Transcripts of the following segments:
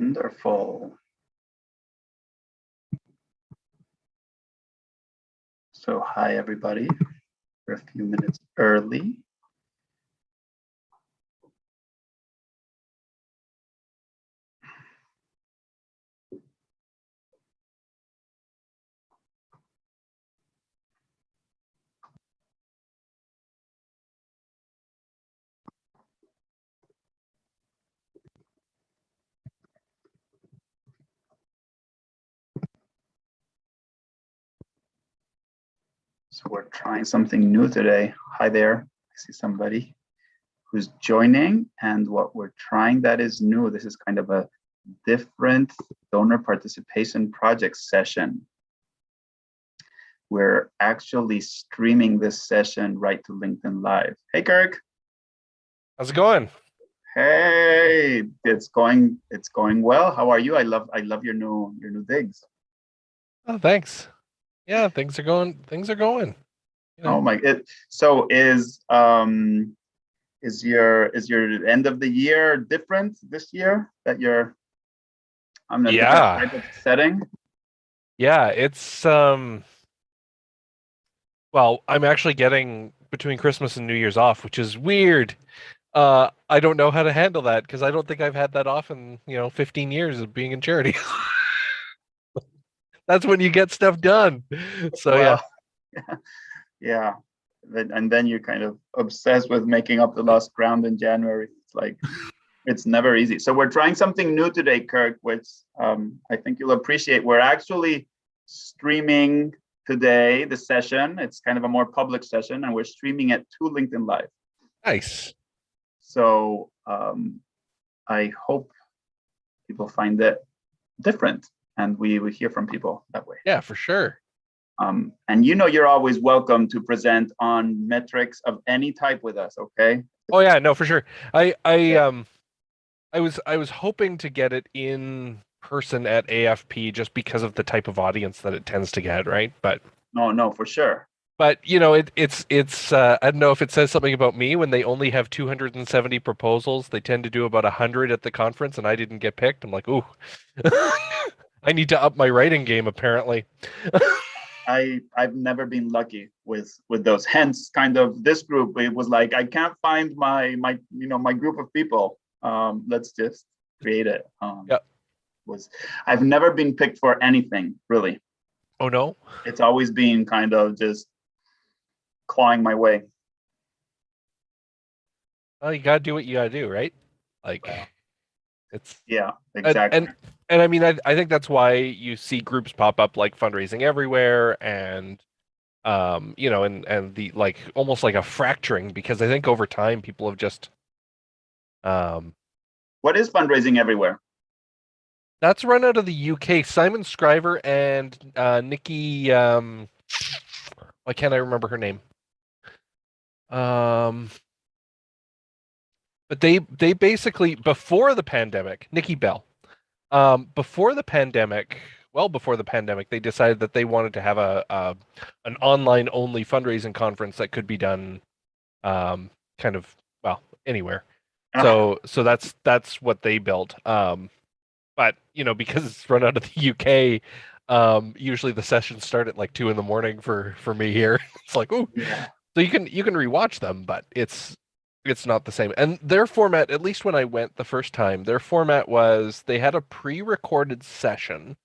Wonderful. So hi, everybody. We're a few minutes early. So we're trying something new today. Hi there. I see somebody who's joining, and what we're trying that is new. This is kind of a different donor participation project session. We're actually streaming this session right to LinkedIn Live. Hey, Kirk. How's it going? Hey, it's going well. How are you? I love your new digs. Oh, thanks. Yeah, things are going. You know. Oh my! So is your end of the year different this year that you're on a different type of setting? Yeah, it's well, I'm actually getting between Christmas and New Year's off, which is weird. I don't know how to handle that because I don't think I've had that off in, 15 years of being in charity. That's when you get stuff done. So Well, yeah. And then you're kind of obsessed with making up the lost ground in January. It's like it's never easy. So we're trying something new today, Kirk, which I think you'll appreciate. We're actually streaming today the session. It's kind of a more public session, and we're streaming it to LinkedIn Live. Nice. So I hope people find it different, and we hear from people that way. Yeah, for sure. And you're always welcome to present on metrics of any type with us. Okay. Oh yeah, no, for sure. I was hoping to get it in person at AFP just because of the type of audience that it tends to get, right? But no, for sure. But it's I don't know if it says something about me when they only have 270 proposals. They tend to do about 100 at the conference, and I didn't get picked. I'm like, ooh, I need to up my writing game apparently. I've never been lucky with those. Hence, kind of this group. It was like I can't find my group of people. Let's just create it. Yeah. I've never been picked for anything really. Oh no. It's always been kind of just clawing my way. Well, you gotta do what you gotta do, right? Like, it's yeah, exactly. And I mean, I think that's why you see groups pop up like Fundraising Everywhere and and the like almost like a fracturing, because I think over time people have just what is Fundraising Everywhere? That's run out of the UK. Simon Scriver and Nikki why can't I remember her name? But they basically, before the pandemic, Nikki Bell. Before the pandemic, they decided that they wanted to have an online only fundraising conference that could be done kind of anywhere. So that's what they built. But because it's run out of the UK, usually the sessions start at like 2 a.m. for me here. It's like, ooh. Yeah. So you can rewatch them, but it's not the same. And their format, at least when I went the first time, their format was they had a pre-recorded session,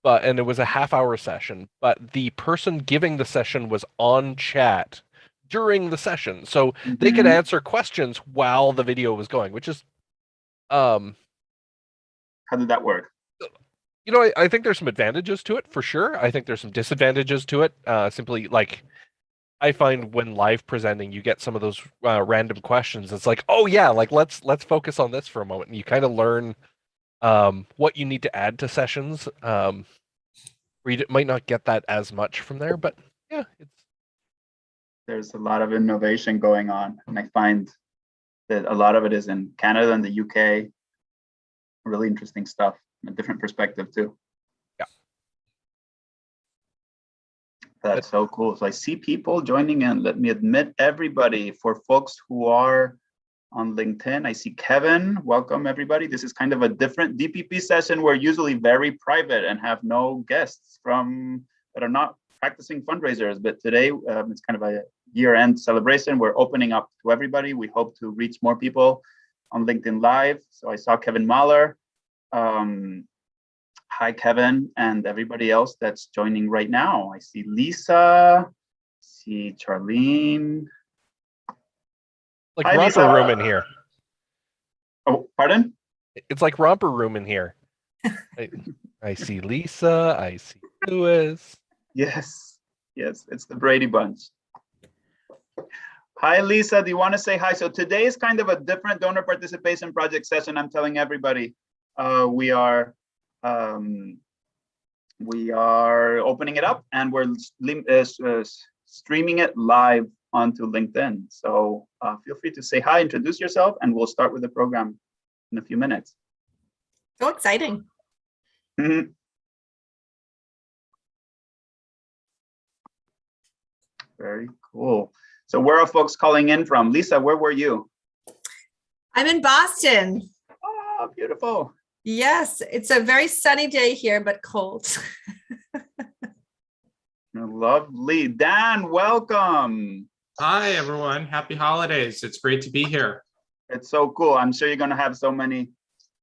and it was a half-hour session, but the person giving the session was on chat during the session. So they could answer questions while the video was going, which is how did that work? I think there's some advantages to it for sure. I think there's some disadvantages to it. Simply like I find when live presenting, you get some of those random questions. It's like, oh yeah, like let's focus on this for a moment, and you kind of learn what you need to add to sessions. Where you might not get that as much from there, but yeah, there's a lot of innovation going on, and I find that a lot of it is in Canada and the UK. Really interesting stuff, a different perspective too. Yeah. That's so cool. So I see people joining in. Let me admit everybody, for folks who are on LinkedIn. I see Kevin. Welcome, everybody. This is kind of a different DPP session. We're usually very private and have no guests that are not practicing fundraisers. But today, it's kind of a year-end celebration. We're opening up to everybody. We hope to reach more people on LinkedIn Live. So I saw Kevin Mahler. Hi, Kevin, and everybody else that's joining right now. I see Lisa, see Charlene. Like Hi, romper Lisa. room in here. Oh, pardon? It's like romper room in here. I see Lisa. I see Louis. Yes, it's the Brady Bunch. Hi, Lisa. Do you want to say hi? So today is kind of a different donor participation project session. I'm telling everybody we are opening it up and we're streaming it live onto LinkedIn. So feel free to say hi, introduce yourself, and we'll start with the program in a few minutes. So exciting. Very cool. So where are folks calling in from? Lisa, where were you? I'm in Boston. Oh, beautiful. Yes, it's a very sunny day here, but cold. Lovely. Dan, welcome. Hi, everyone. Happy holidays. It's great to be here. It's so cool. I'm sure you're going to have so many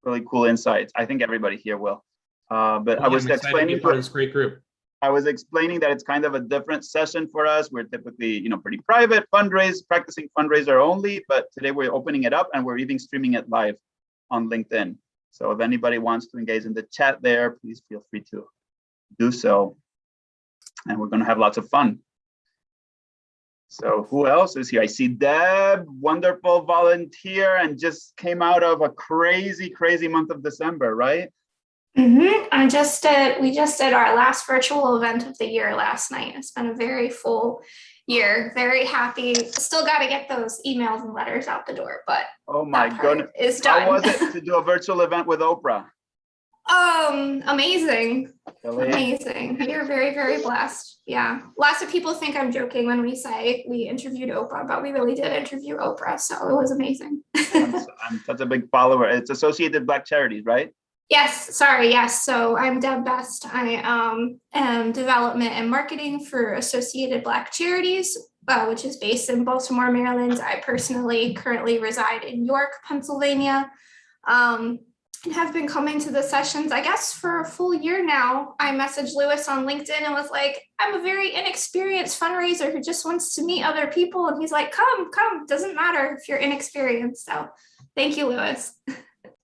really cool insights. I think everybody here will. But I was explaining to this great group. I was explaining that it's kind of a different session for us. We're typically, pretty private, practicing fundraiser only. But today we're opening it up and we're even streaming it live on LinkedIn. So if anybody wants to engage in the chat there, please feel free to do so. And we're going to have lots of fun. So who else is here? I see Deb, wonderful volunteer, and just came out of a crazy, crazy month of December, right? We just did our last virtual event of the year last night. It's been a very full year. Very happy. Still got to get those emails and letters out the door, but oh my goodness, is done. How was it to do a virtual event with Oprah? Amazing. Really? Amazing. You're very, very blessed. Yeah. Lots of people think I'm joking when we say we interviewed Oprah, but we really did interview Oprah. So it was amazing. I'm such a big follower. It's Associated Black Charities, right? Yes. Sorry. Yes. So I'm Deb Best. I am development and marketing for Associated Black Charities, which is based in Baltimore, Maryland. I personally currently reside in York, Pennsylvania. And have been coming to the sessions, I guess, for a full year now. I messaged Louis on LinkedIn and was like, I'm a very inexperienced fundraiser who just wants to meet other people. And he's like, come, doesn't matter if you're inexperienced. So thank you, Louis.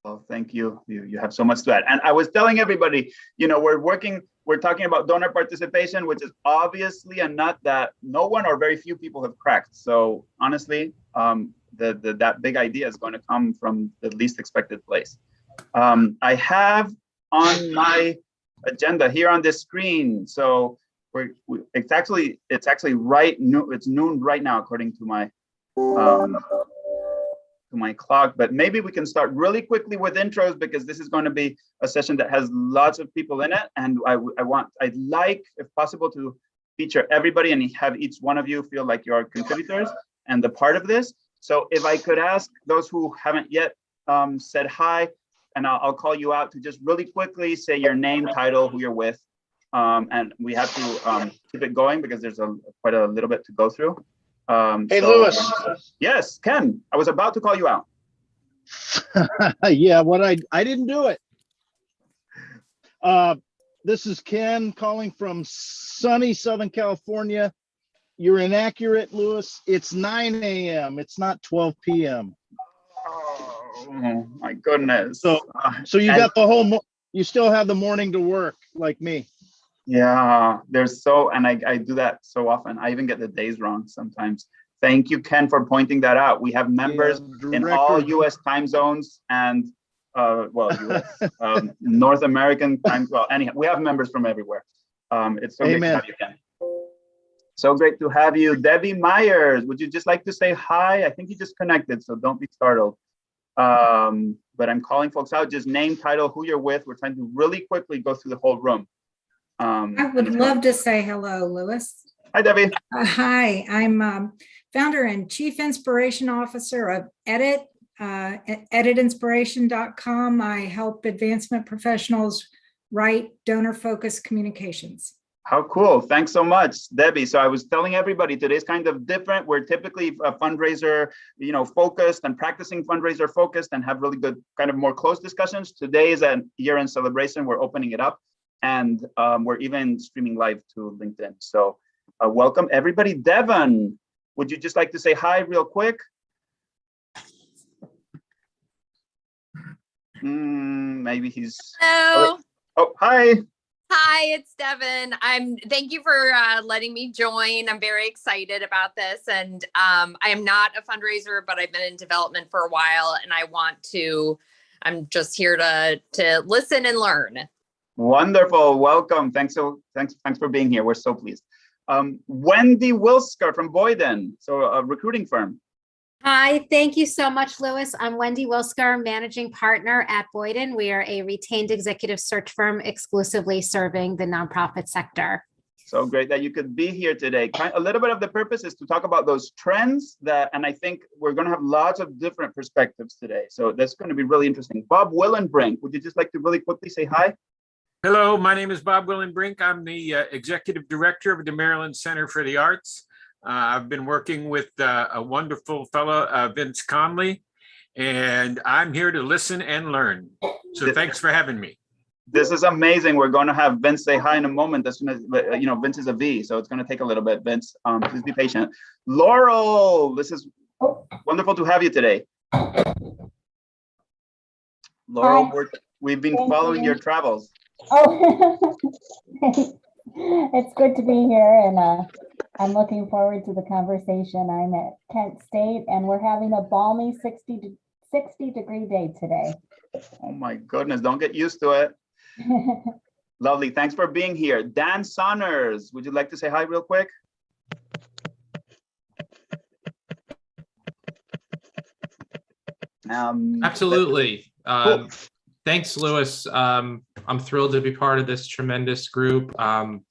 Well, thank you. You have so much to add. And I was telling everybody, we're talking about donor participation, which is obviously a nut that no one or very few people have cracked. So honestly, that big idea is going to come from the least expected place. I have on my agenda here on this screen. So it's actually it's noon right now according to my clock. But maybe we can start really quickly with intros because this is going to be a session that has lots of people in it, and I'd like, if possible, to feature everybody and have each one of you feel like you're contributors and the part of this. So if I could ask those who haven't yet said hi. And I'll call you out to just really quickly say your name, title, who you're with. And we have to keep it going because there's quite a little bit to go through. Hey, Louis. Yes, Ken, I was about to call you out. Yeah, I didn't do it. This is Ken calling from sunny Southern California. You're inaccurate, Louis. It's 9 a.m. It's not 12 p.m. Oh my goodness. So you got you still have the morning to work like me. Yeah, and I do that so often. I even get the days wrong sometimes. Thank you, Ken, for pointing that out. We have members in all U.S. time zones and U.S. North American time. Well, anyhow, we have members from everywhere. It's so great to have you, Ken. So great to have you. Debbie Myers, would you just like to say hi? I think you just connected, so don't be startled. But I'm calling folks out, just name, title, who you're with. We're trying to really quickly go through the whole room. I would love to say hello, Louis. Hi, Debbie. Hi, I'm founder and chief inspiration officer of Edit, editinspiration.com. I help advancement professionals write donor-focused communications. How cool. Thanks so much, Debbie. So I was telling everybody today's kind of different. We're typically a fundraiser, focused and practicing fundraiser focused and have really good kind of more close discussions. Today is a year-end celebration. We're opening it up and we're even streaming live to LinkedIn. So welcome everybody. Devon, would you just like to say hi real quick? Maybe he's. Hello. Oh, hi. Hi, it's Devin. Thank you for letting me join. I'm very excited about this. And I am not a fundraiser, but I've been in development for a while and I'm just here to listen and learn. Wonderful. Welcome. Thanks for being here. We're so pleased. Wendy Wilsker from Boyden, so a recruiting firm. Hi, thank you so much, Louis. I'm Wendy Wilsker, managing partner at Boyden. We are a retained executive search firm exclusively serving the nonprofit sector. So great that you could be here today. A little bit of the purpose is to talk about those trends and I think we're going to have lots of different perspectives today. So that's going to be really interesting. Bob Willenbrink, would you just like to really quickly say hi? Hello, my name is Bob Willenbrink. I'm the executive director of the Maryland Center for the Arts. I've been working with a wonderful fellow, Vince Conley, and I'm here to listen and learn. So thanks for having me. This is amazing. We're going to have Vince say hi in a moment as soon as, Vince is a V, so it's going to take a little bit. Vince, please be patient. Laurel, this is wonderful to have you today. Laurel, we've been following your travels. Oh, it's good to be here, and I'm looking forward to the conversation. I'm at Kent State, and we're having a balmy 60-degree day today. Oh my goodness, don't get used to it. Lovely, thanks for being here. Dan Saunders, would you like to say hi real quick? Absolutely. Cool. Thanks, Louis. I'm thrilled to be part of this tremendous group.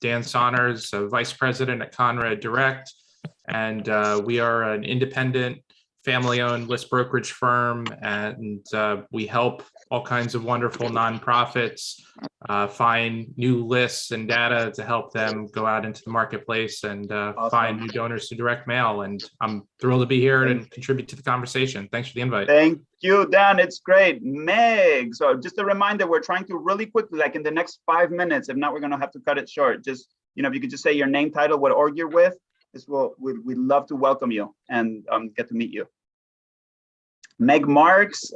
Dan Saunders, Vice President at Conrad Direct, and we are an independent, family-owned list brokerage firm, and we help all kinds of wonderful nonprofits find new lists and data to help them go out into the marketplace and Awesome. find new donors to direct mail. And I'm thrilled to be here and contribute to the conversation. Thanks for the invite. Thank you, Dan. It's great. Meg, so just a reminder, we're trying to really quickly, like in the next 5 minutes, if not, we're going to have to cut it short. Just, if you could just say your name, title, what org you're with, we'd love to welcome you and get to meet you. Meg Marks,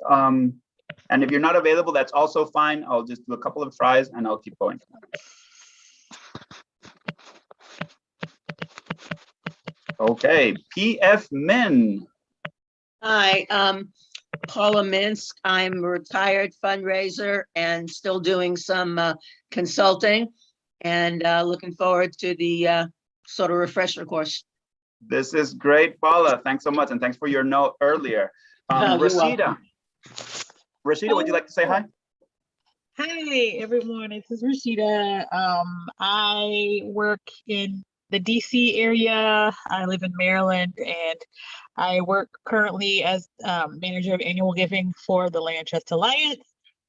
and if you're not available, that's also fine. I'll just do a couple of tries and I'll keep going. Okay, PF Min. Hi, Paula Minsk. I'm a retired fundraiser and still doing some consulting and looking forward to the sort of refresher course. This is great, Paula. Thanks so much. And thanks for your note earlier. Rashida. Rashida, would you like to say hi? Hi, everyone. This is Rashida. I work in the DC area. I live in Maryland, and I work currently as manager of annual giving for the Land Trust Alliance.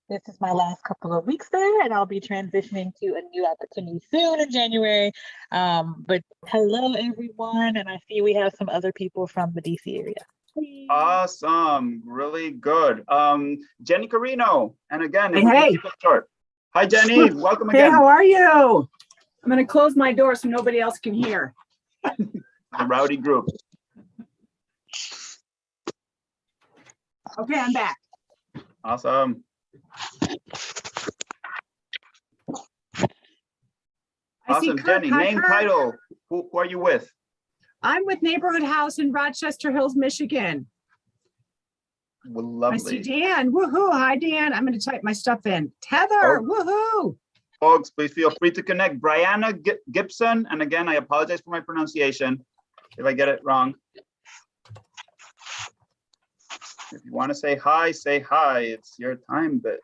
This is my last couple of weeks there, and I'll be transitioning to a new opportunity soon in January. But hello, everyone, and I see we have some other people from the DC area. Awesome, really good. Jenny Carino, and again, Hey. Keep it short. Hi, Jenny. Welcome again. Hey, how are you? I'm going to close my door so nobody else can hear. The rowdy group. Okay, I'm back. Awesome. Awesome, Jenny. Name, title. Who are you with? I'm with Neighborhood House in Rochester Hills, Michigan. Well, lovely. I see Dan. Woohoo! Hi, Dan. I'm going to type my stuff in. Tether. Woohoo! Folks, please feel free to connect. Brianna Gibson, and again, I apologize for my pronunciation if I get it wrong. If you want to say hi, say hi. It's your time, but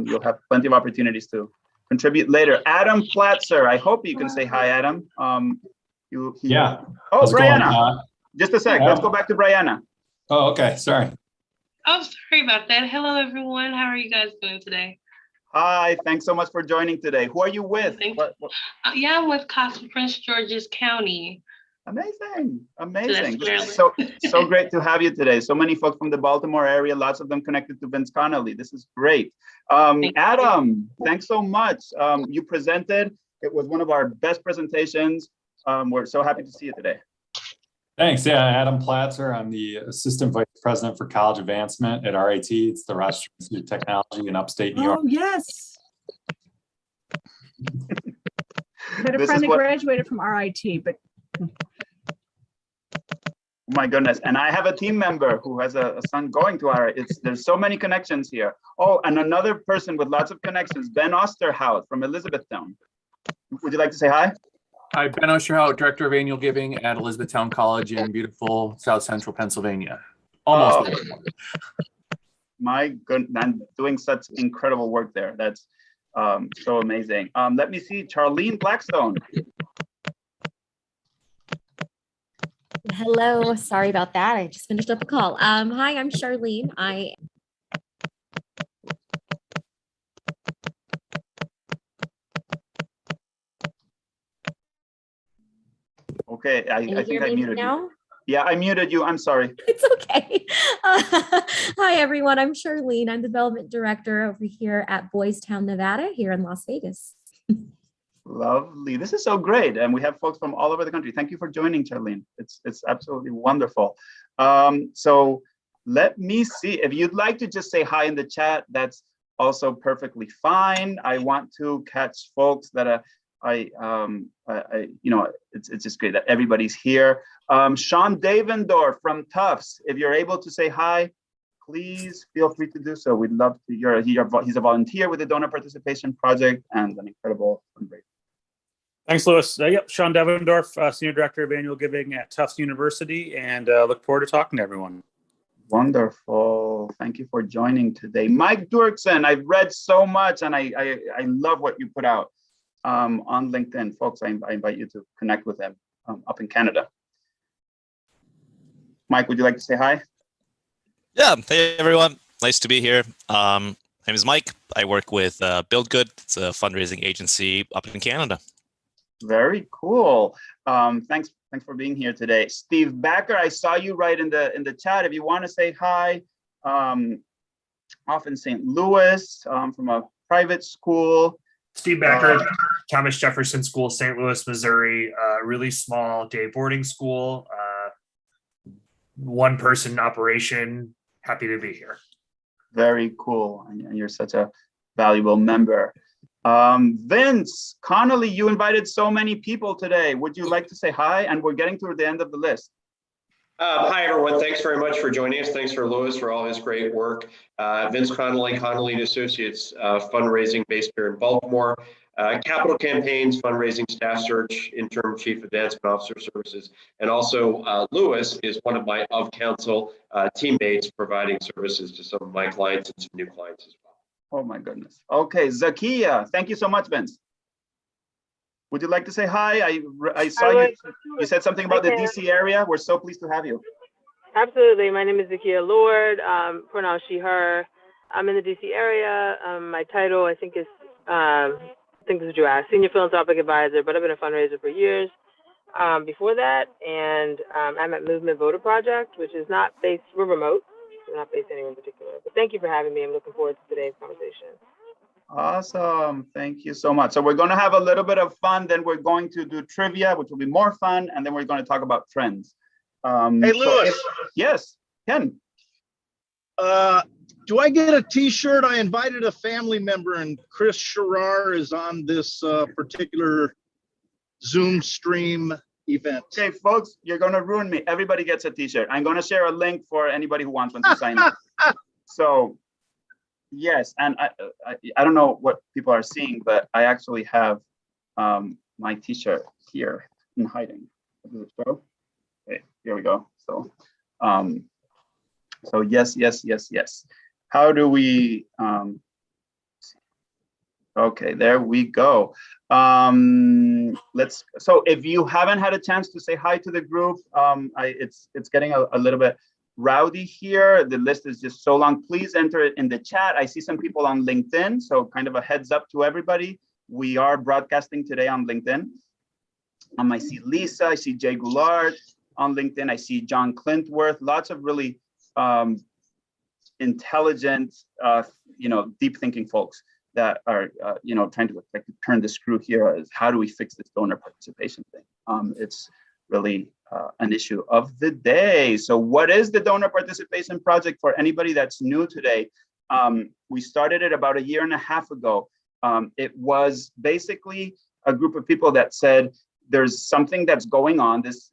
you'll have plenty of opportunities to contribute later. Adam Flatzer, I hope you can say hi, Adam. Yeah. Oh, Brianna. Just a sec. Let's go back to Brianna. Oh, okay. Sorry. Oh, sorry about that. Hello, everyone. How are you guys doing today? Hi, thanks so much for joining today. Who are you with? Yeah, I'm with Casa Prince George's County. Amazing, So amazing. that's This is so great to have you today. So many folks from the Baltimore area, lots of them connected to Vince Connolly. This is great. Adam, thanks so much. You presented. It was one of our best presentations. We're so happy to see you today. Thanks. Yeah, Adam Platzer. I'm the Assistant Vice President for College Advancement at RIT. It's the Rochester Institute of Technology in upstate New York. Oh, yes. Had a friend that graduated from RIT, but Oh my goodness. And I have a team member who has a son going to RIT. There's so many connections here. Oh, and another person with lots of connections, Ben Osterhout from Elizabethtown. Would you like to say hi? Hi, Ben Osterhout, Director of Annual Giving at Elizabethtown College in beautiful South Central Pennsylvania. Almost. My goodness, I'm doing such incredible work there. That's so amazing. Let me see, Charlene Blackstone. Hello, sorry about that. I just finished up a call. Hi, I'm Charlene. Okay, I think I muted now? you. Yeah, I muted you. I'm sorry. It's okay. Hi, everyone. I'm Charlene. I'm the Development Director over here at Boys Town, Nevada, here in Las Vegas. Lovely. This is so great. And we have folks from all over the country. Thank you for joining, Charlene. It's absolutely wonderful. So let me see. If you'd like to just say hi in the chat, that's also perfectly fine. I want to catch folks that it's just great that everybody's here. Sean Davendorf from Tufts, if you're able to say hi, please feel free to do so. We'd love to hear. He's a volunteer with the Donor Participation Project and an incredible fundraiser. Thanks, Louis. Yep, Sean Devendorf, Senior Director of Annual Giving at Tufts University, and look forward to talking to everyone. Wonderful. Thank you for joining today. Mike Durkson, I've read so much and I love what you put out on LinkedIn. Folks, I invite you to connect with him up in Canada. Mike, would you like to say hi? Yeah, hey everyone, nice to be here. My name is Mike. I work with Build Good. It's a fundraising agency up in Canada. Very cool. Thanks for being here today. Steve Backer, I saw you right in the chat. If you want to say hi, off in St. Louis from a private school. Steve Backer, Thomas Jefferson School, St. Louis, Missouri. Really small day boarding school. One person operation. Happy to be here. Very cool. And you're such a valuable member. Vince Connolly, you invited so many people today. Would you like to say hi? And we're getting toward the end of the list. Hi, everyone. Thanks very much for joining us. Thanks for Louis for all his great work. Vince Connolly, Connolly & Associates, fundraising based here in Baltimore. Capital campaigns, fundraising, staff search, interim chief advancement officer services. And also Louis is one of my of council teammates providing services to some of my clients and some new clients as well. Oh my goodness. Okay, Zakia, thank you so much, Vince. Would you like to say hi? I saw you said something about the DC area. We're so pleased to have you. Absolutely. My name is Zakia Lord, pronouns she, her. I'm in the DC area. My title, I think is what you asked, Senior Philanthropic Advisor, but I've been a fundraiser for years before that. And I'm at Movement Voter Project, which is not based, we're remote. We're not based anywhere in particular. But thank you for having me. I'm looking forward to today's conversation. Awesome. Thank you so much. So we're going to have a little bit of fun. Then we're going to do trivia, which will be more fun. And then we're going to talk about trends. Hey, Louis. Yes, Ken. Do I get a t-shirt? I invited a family member and Chris Sherrar is on this particular Zoom stream event. Okay, folks, you're going to ruin me. Everybody gets a t-shirt. I'm going to share a link for anybody who wants one to sign up. So yes, and I don't know what people are seeing, but I actually have my t-shirt here in hiding. Does it show? Okay, here we go. So so yes. How do we okay, there we go. So if you haven't had a chance to say hi to the group, it's getting a little bit rowdy here. The list is just so long. Please enter it in the chat. I see some people on LinkedIn, so kind of a heads up to everybody. We are broadcasting today on LinkedIn. I see Lisa, I see Jay Goulart on LinkedIn. I see John Clintworth, lots of really intelligent, deep thinking folks that are, trying to turn the screw here. Is how do we fix this donor participation thing? It's really an issue of the day. So what is the donor participation project for anybody that's new today? We started it about 1.5 years ago. It was basically a group of people that said, there's something that's going on. This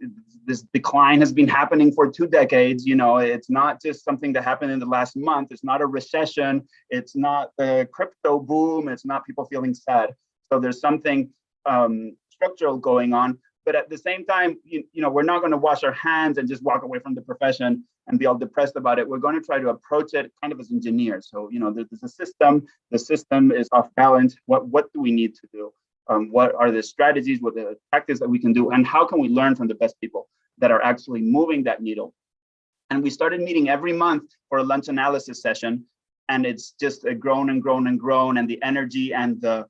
decline has been happening for 2 decades. It's not just something that happened in the last month. It's not a recession. It's not the crypto boom. It's not people feeling sad. So there's something structural going on. But at the same time, we're not going to wash our hands and just walk away from the profession and be all depressed about it. We're going to try to approach it kind of as engineers. So, there's a system. The system is off balance. What do we need to do? What are the strategies, what are the tactics that we can do, and how can we learn from the best people that are actually moving that needle? And we started meeting every month for a lunch analysis session, and it's just grown and grown and grown, and the energy and the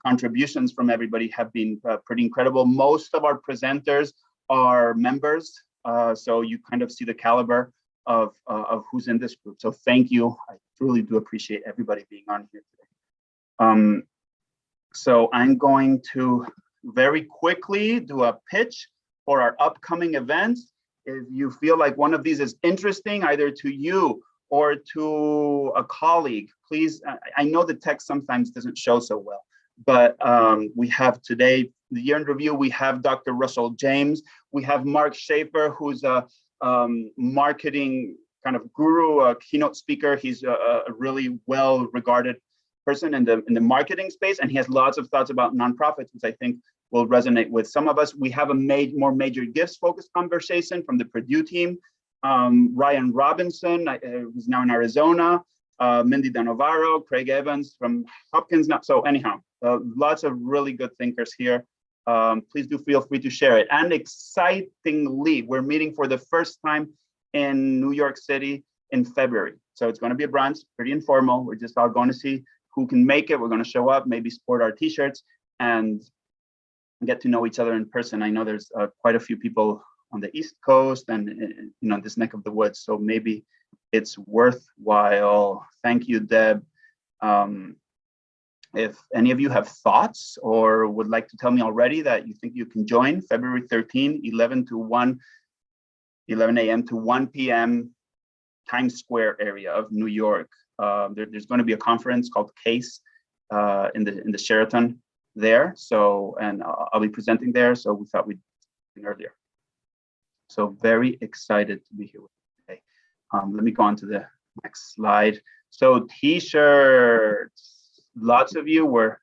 contributions from everybody have been pretty incredible. Most of our presenters are members, so you kind of see the caliber of who's in this group. So thank you. I truly do appreciate everybody being on here today. So I'm going to very quickly do a pitch for our upcoming events. If you feel like one of these is interesting, either to you or to a colleague, please, I know the text sometimes doesn't show so well, but we have today, the year-in-review, we have Dr. Russell James, we have Mark Schaefer, who's a marketing kind of guru, a keynote speaker. He's a really well-regarded person in the marketing space, and he has lots of thoughts about nonprofits, which I think will resonate with some of us. We have a more major gifts focused conversation from the Purdue team. Ryan Robinson, who's now in Arizona, Mindy Danovaro, Craig Evans from Hopkins. So anyhow, lots of really good thinkers here. Please do feel free to share it. And excitingly, we're meeting for the first time in New York City in February. So it's going to be a brunch, pretty informal. We're just all going to see who can make it. We're going to show up, maybe sport our t-shirts and get to know each other in person. I know there's quite a few people on the East Coast and this neck of the woods, so maybe it's worthwhile. Thank you, Deb. If any of you have thoughts or would like to tell me already that you think you can join, February 13, 11 a.m. to 1 p.m. Times Square area of New York. There's going to be a conference called CASE in the Sheraton there. So, and I'll be presenting there. So we thought we'd do earlier. So very excited to be here with you today. Let me go on to the next slide. So t-shirts, lots of you were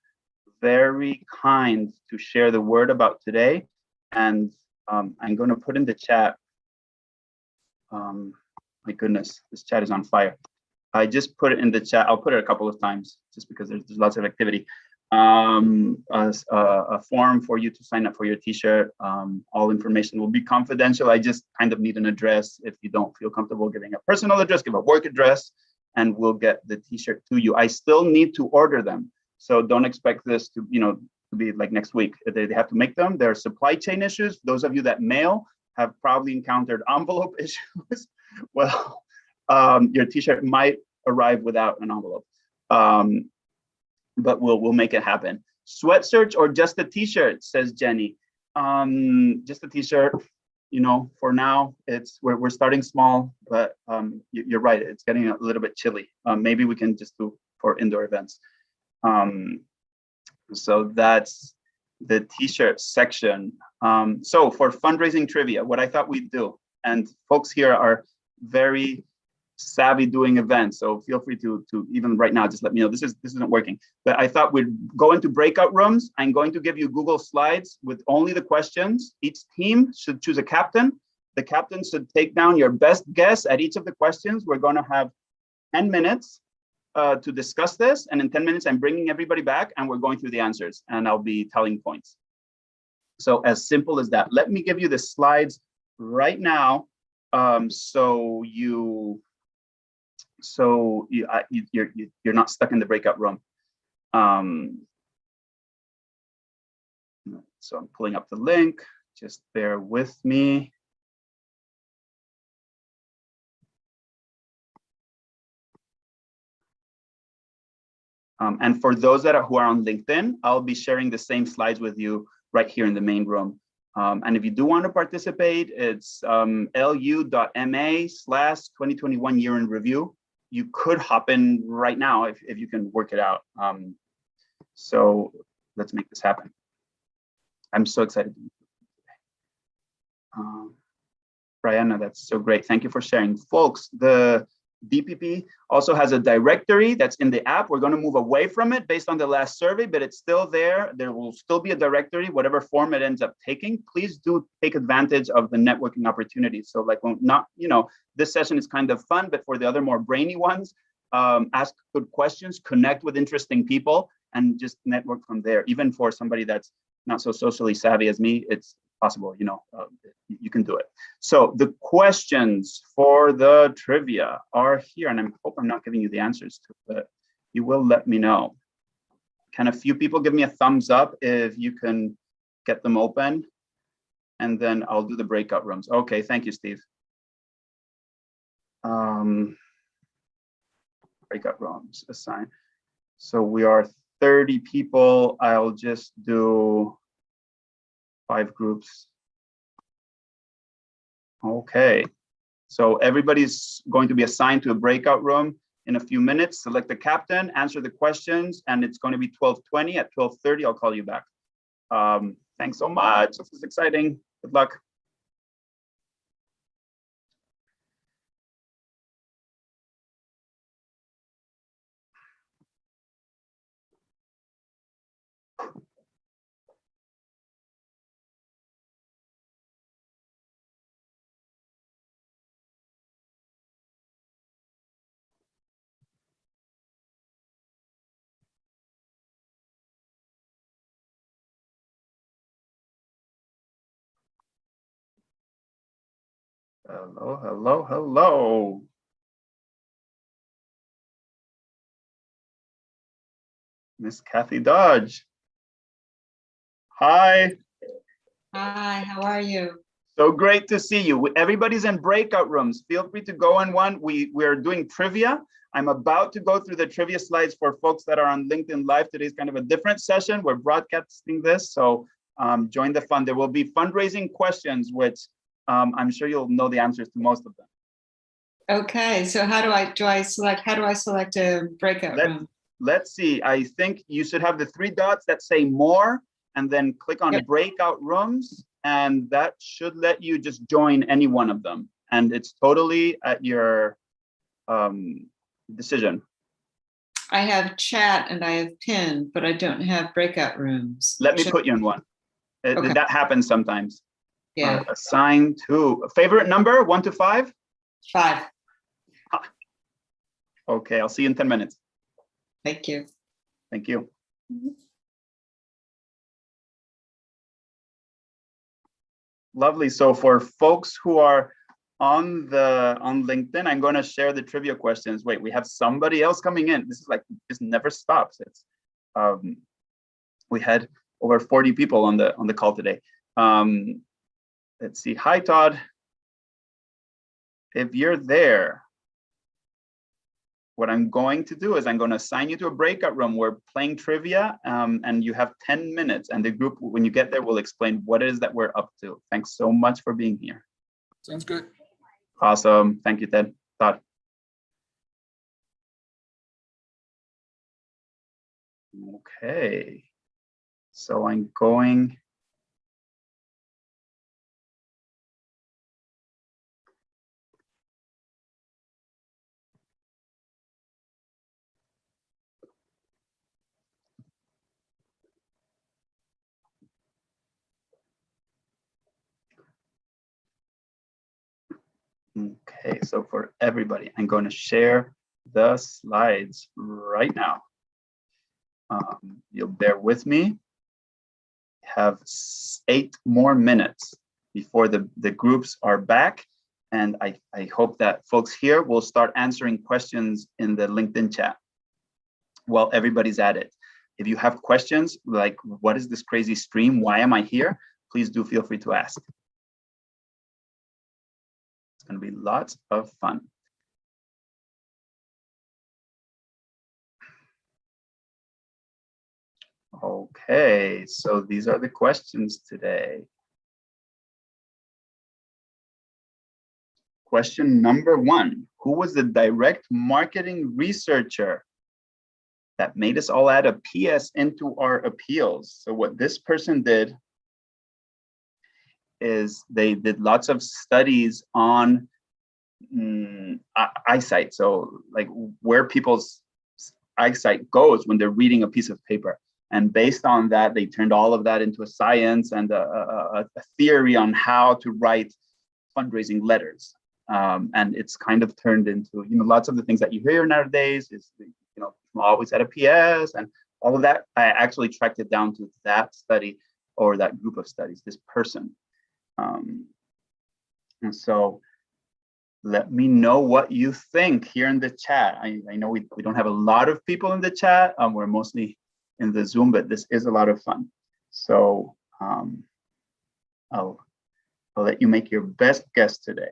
very kind to share the word about today. And I'm going to put in the chat. My goodness, this chat is on fire. I just put it in the chat. I'll put it a couple of times just because there's lots of activity. A form for you to sign up for your t-shirt. All information will be confidential. I just kind of need an address. If you don't feel comfortable giving a personal address, give a work address and we'll get the t-shirt to you. I still need to order them. So don't expect this to, to be like next week. They have to make them. There are supply chain issues. Those of you that mail have probably encountered envelope issues. Well, your t-shirt might arrive without an envelope, but we'll make it happen. Sweatshirt or just a t-shirt, says Jenny. Just a t-shirt, for now, we're starting small, but you're right, it's getting a little bit chilly. Maybe we can just do for indoor events. So that's the t-shirt section. So for fundraising trivia, what I thought we'd do, and folks here are very savvy doing events, so feel free to even right now just let me know this isn't working. But I thought we'd go into breakout rooms. I'm going to give you Google Slides with only the questions. Each team should choose a captain. The captain should take down your best guess at each of the questions. We're going to have 10 minutes to discuss this, and in 10 minutes I'm bringing everybody back and we're going through the answers and I'll be telling points. So as simple as that. Let me give you the slides right now. so you're not stuck in the breakout room. So I'm pulling up the link. Just bear with me. And for those who are on LinkedIn, I'll be sharing the same slides with you right here in the main room. And if you do want to participate, it's lu.ma/2021 year in review. You could hop in right now if you can work it out. So let's make this happen. I'm so excited. Brianna, that's so great. Thank you for sharing. Folks, the DPP also has a directory that's in the app. We're going to move away from it based on the last survey, but it's still there. There will still be a directory, whatever form it ends up taking. Please do take advantage of the networking opportunities. So like, this session is kind of fun, but for the other more brainy ones, ask good questions, connect with interesting people, and just network from there. Even for somebody that's not so socially savvy as me, it's possible, you can do it. So the questions for the trivia are here, and I hope I'm not giving you the answers to, but you will let me know. Can a few people give me a thumbs up if you can get them open? And then I'll do the breakout rooms. Okay, thank you, Steve. Breakout rooms assigned. So we are 30 people. I'll just do 5 groups. Okay, so everybody's going to be assigned to a breakout room in a few minutes. Select the captain, answer the questions, and it's going to be 12:20. At 12:30, I'll call you back. Thanks so much. This is exciting. Good luck. Hello, hello, hello. Miss Kathy Dodge. Hi. Hi, how are you? So great to see you. Everybody's in breakout rooms. Feel free to go in one. We're doing trivia. I'm about to go through the trivia slides for folks that are on LinkedIn Live. Today's kind of a different session. We're broadcasting this, so join the fun. There will be fundraising questions, which I'm sure you'll know the answers to most of them. Okay, so how do I select a breakout room? Let's see. I think you should have the 3 dots that say more, and then click on breakout rooms, and that should let you just join any one of them. And it's totally at your decision. I have chat and I have pin, but I don't have breakout rooms. Let me put you in one. Okay. That happens sometimes. Yeah. Assign to favorite number, 1 to 5? 5. Okay, I'll see you in 10 minutes. Thank you. Thank you. Lovely. So for folks who are on LinkedIn, I'm going to share the trivia questions. Wait, we have somebody else coming in. This is like, this never stops. It's we had over 40 people on the call today. Let's see. Hi, Todd. If you're there, what I'm going to do is I'm going to assign you to a breakout room. We're playing trivia, and you have 10 minutes. And the group, when you get there, will explain what it is that we're up to. Thanks so much for being here. Sounds good. Awesome. Thank you, Ted. Todd. Okay. So I'm going. Okay, so for everybody, I'm going to share the slides right now. You'll bear with me. Have 8 more minutes before the groups are back. And I hope that folks here will start answering questions in the LinkedIn chat while everybody's at it. If you have questions like, what is this crazy stream? Why am I here? Please do feel free to ask. It's going to be lots of fun. Okay, so these are the questions today. Question number 1, who was the direct marketing researcher that made us all add a PS into our appeals? So what this person did is they did lots of studies on eyesight. So like where people's eyesight goes when they're reading a piece of paper. And based on that, they turned all of that into a science and a theory on how to write fundraising letters. And it's kind of turned into, lots of the things that you hear nowadays is, always at a PS and all of that. I actually tracked it down to that study or that group of studies, this person. And so let me know what you think here in the chat. I know we don't have a lot of people in the chat. We're mostly in the Zoom, but this is a lot of fun. So I'll let you make your best guess today.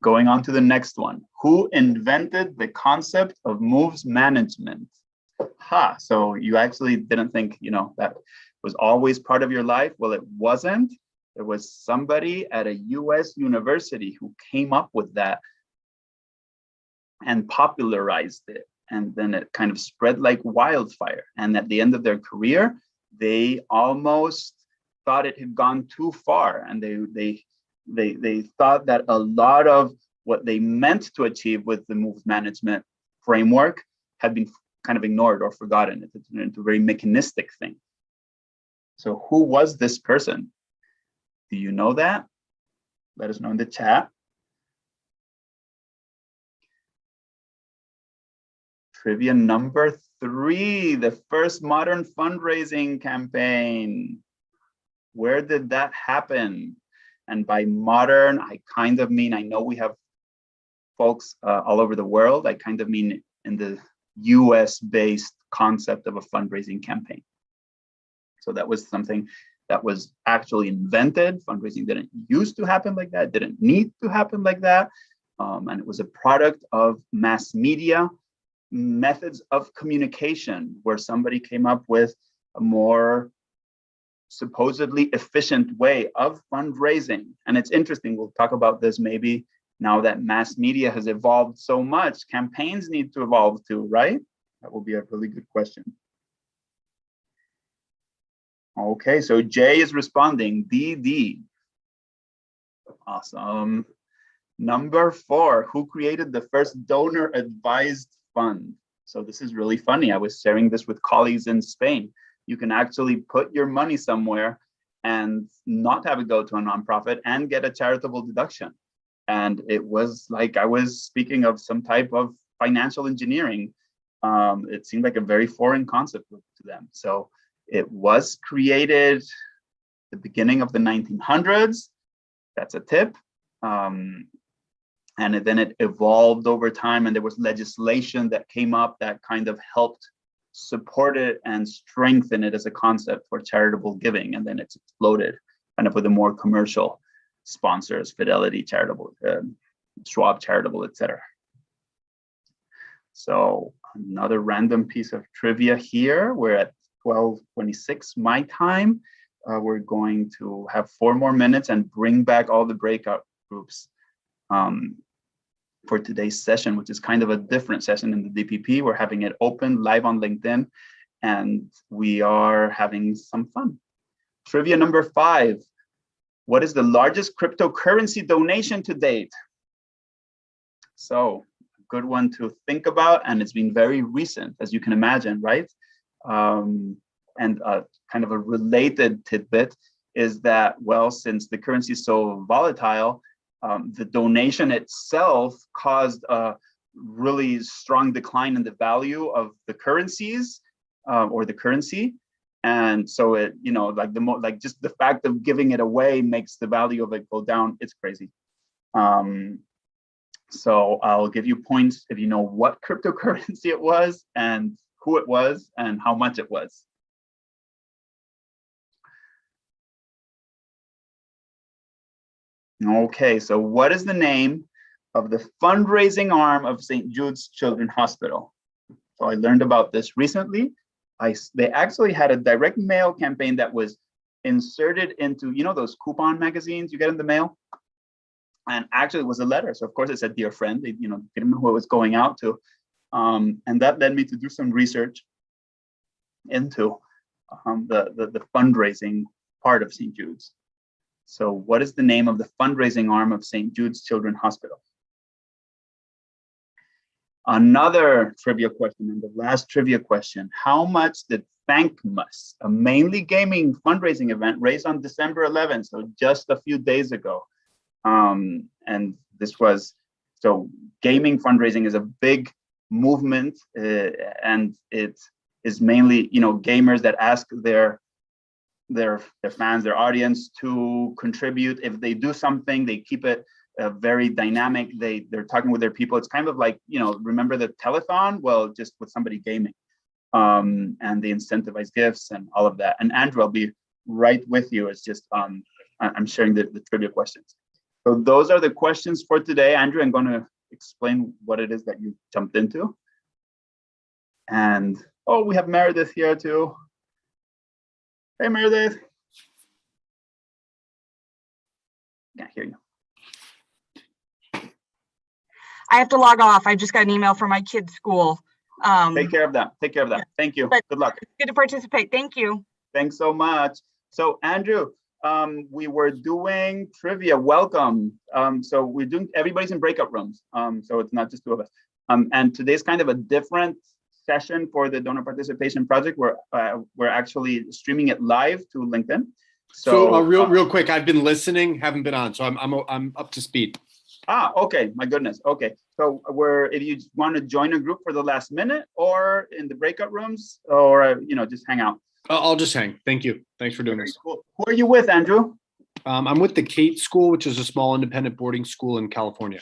Going on to the next one. Who invented the concept of moves management? So you actually didn't think, that was always part of your life. Well, it wasn't. There was somebody at a US university who came up with that and popularized it. And then it kind of spread like wildfire. And at the end of their career, they almost thought it had gone too far. And they thought that a lot of what they meant to achieve with the moves management framework had been kind of ignored or forgotten. It turned into a very mechanistic thing. So who was this person? Do you know that? Let us know in the chat. Trivia number 3, the first modern fundraising campaign. Where did that happen? And by modern, I kind of mean, I know we have folks all over the world. I kind of mean in the US-based concept of a fundraising campaign. So that was something that was actually invented. Fundraising didn't used to happen like that, didn't need to happen like that. And it was a product of mass media methods of communication where somebody came up with a more supposedly efficient way of fundraising. And it's interesting, we'll talk about this maybe now that mass media has evolved so much, campaigns need to evolve too, right? That will be a really good question. Okay, so Jay is responding, DD. Awesome. Number 4, who created the first donor advised fund? So this is really funny. I was sharing this with colleagues in Spain. You can actually put your money somewhere and not have it go to a nonprofit and get a charitable deduction. And it was like I was speaking of some type of financial engineering. It seemed like a very foreign concept to them. So it was created at the beginning of the 1900s. That's a tip. And then it evolved over time, and there was legislation that came up that kind of helped support it and strengthen it as a concept for charitable giving. And then it's exploded kind of with the more commercial sponsors, Fidelity Charitable, Schwab Charitable, etc. So another random piece of trivia here. We're at 12:26 my time. We're going to have 4 more minutes and bring back all the breakout groups for today's session, which is kind of a different session in the DPP. We're having it open live on LinkedIn, and we are having some fun. Trivia number 5. What is the largest cryptocurrency donation to date? So, a good one to think about, and it's been very recent, as you can imagine, right? And kind of a related tidbit is that, well, since the currency is so volatile, the donation itself caused a really strong decline in the value of the currencies or the currency. And so it, like like just the fact of giving it away makes the value of it go down. It's crazy. So I'll give you points if you know what cryptocurrency it was and who it was and how much it was. Okay, so what is the name of the fundraising arm of St. Jude's Children's Hospital? So I learned about this recently. They actually had a direct mail campaign that was inserted into, those coupon magazines you get in the mail? And actually it was a letter. So of course it said, dear friend, they, didn't know who it was going out to. And that led me to do some research into the fundraising part of St. Jude's. So what is the name of the fundraising arm of St. Jude's Children's Hospital? Another trivia question, and the last trivia question. How much did Thankmas, a mainly gaming fundraising event, raise on December 11th, so just a few days ago? And this was, so gaming fundraising is a big movement, and it is mainly, gamers that ask their fans, their audience to contribute. If they do something, they keep it very dynamic. They're talking with their people. It's kind of like, remember the telethon? Well, just with somebody gaming, and they incentivize gifts and all of that. And Andrew, I'll be right with you. It's just, I'm sharing the trivia questions. So those are the questions for today. Andrew, I'm going to explain what it is that you jumped into. And, oh, we have Meredith here too. Hey, Meredith. Can't hear you. I have to log off. I just got an email from my kid's school. Take care of that. Take care of that. Thank you. Good luck. Good to participate. Thank you. Thanks so much. So Andrew, we were doing trivia. Welcome. So we're doing, everybody's in breakout rooms. So it's not just two of us. And today's kind of a different session for the donor participation project. We're actually streaming it live to LinkedIn. So real quick, I've been listening, haven't been on, so I'm up to speed. Ah, okay. My goodness. Okay. So if you want to join a group for the last minute or in the breakout rooms, or just hang out. I'll just hang. Thank you. Thanks for doing this. Cool. Who are you with, Andrew? I'm with the Kate School, which is a small independent boarding school in California.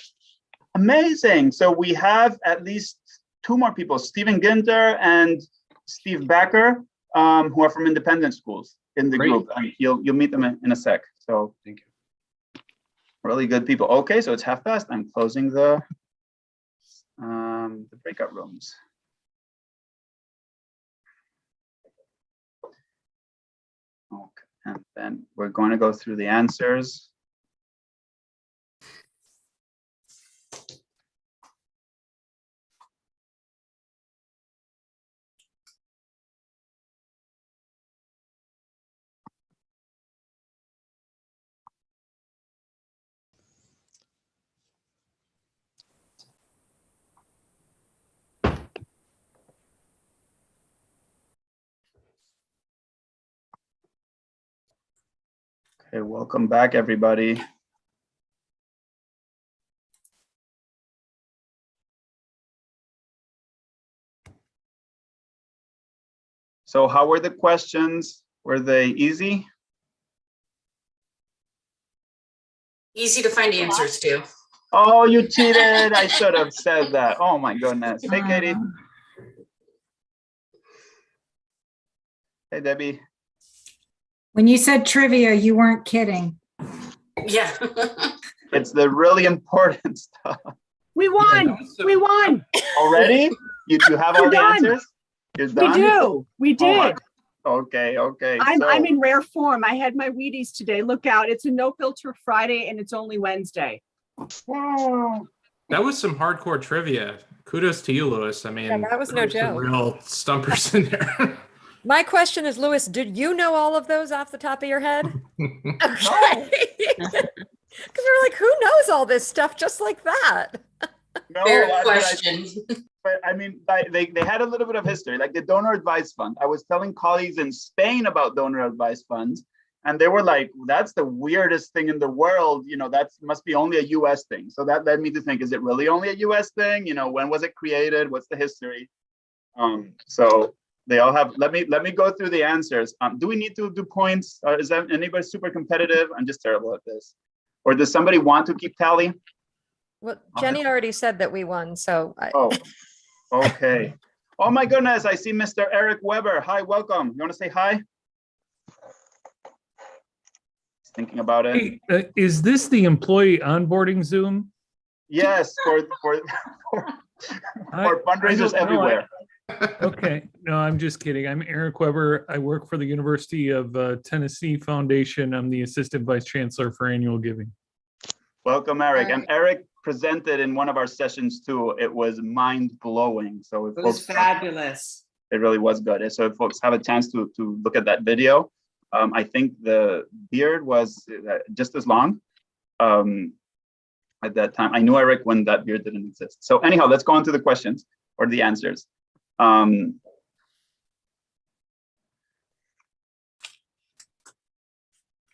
Amazing. So we have at least two more people, Stephen Ginter and Steve Backer, who are from independent schools in the group. And you'll meet them in a sec. So thank you. Really good people. Okay, so it's 1:30. I'm closing the breakout rooms. Okay, and then we're going to go through the answers. Okay, welcome back, everybody. So how were the questions? Were they easy? Easy to find answers to. Oh, you cheated. I should have said that. Oh my goodness. Hey, Katie. Hey, Debbie. When you said trivia, you weren't kidding. Yeah. It's the really important stuff. We won. We won. Already? You have all the answers? You're done? We do. We did. Okay. I'm in rare form. I had my Wheaties today. Look out. It's a no filter Friday and it's only Wednesday. That was some hardcore trivia. Kudos to you, Lewis. I mean, Yeah, that was no joke. Real stumpers in there. My question is, Lewis, did you know all of those off the top of your head? Okay. Because we're like, who knows all this stuff just like that? No, Fair question. But I mean, they had a little bit of history, like the donor advised fund. I was telling colleagues in Spain about donor advised funds, and they were like, that's the weirdest thing in the world. That must be only a US thing. So that led me to think, is it really only a US thing? When was it created? What's the history? So They all have. Let me go through the answers. Do we need to do points? Is that anybody super competitive? I'm just terrible at this. Or does somebody want to keep tally? Well, Jenny already said that we won, so. Oh, okay. Oh my goodness, I see Mr. Eric Weber. Hi, welcome. You want to say hi? He's thinking about it. Hey, is this the employee onboarding Zoom? Yes, for fundraisers everywhere. Okay, no, I'm just kidding. I'm Eric Weber. I work for the University of Tennessee Foundation. I'm the Assistant Vice Chancellor for Annual Giving. Welcome, Eric. And Eric presented in one of our sessions too. It was mind-blowing. So if It was folks, fabulous. it really was good. So if folks have a chance to look at that video, I think the beard was just as long at that time. I knew Eric when that beard didn't exist. So anyhow, let's go on to the questions or the answers.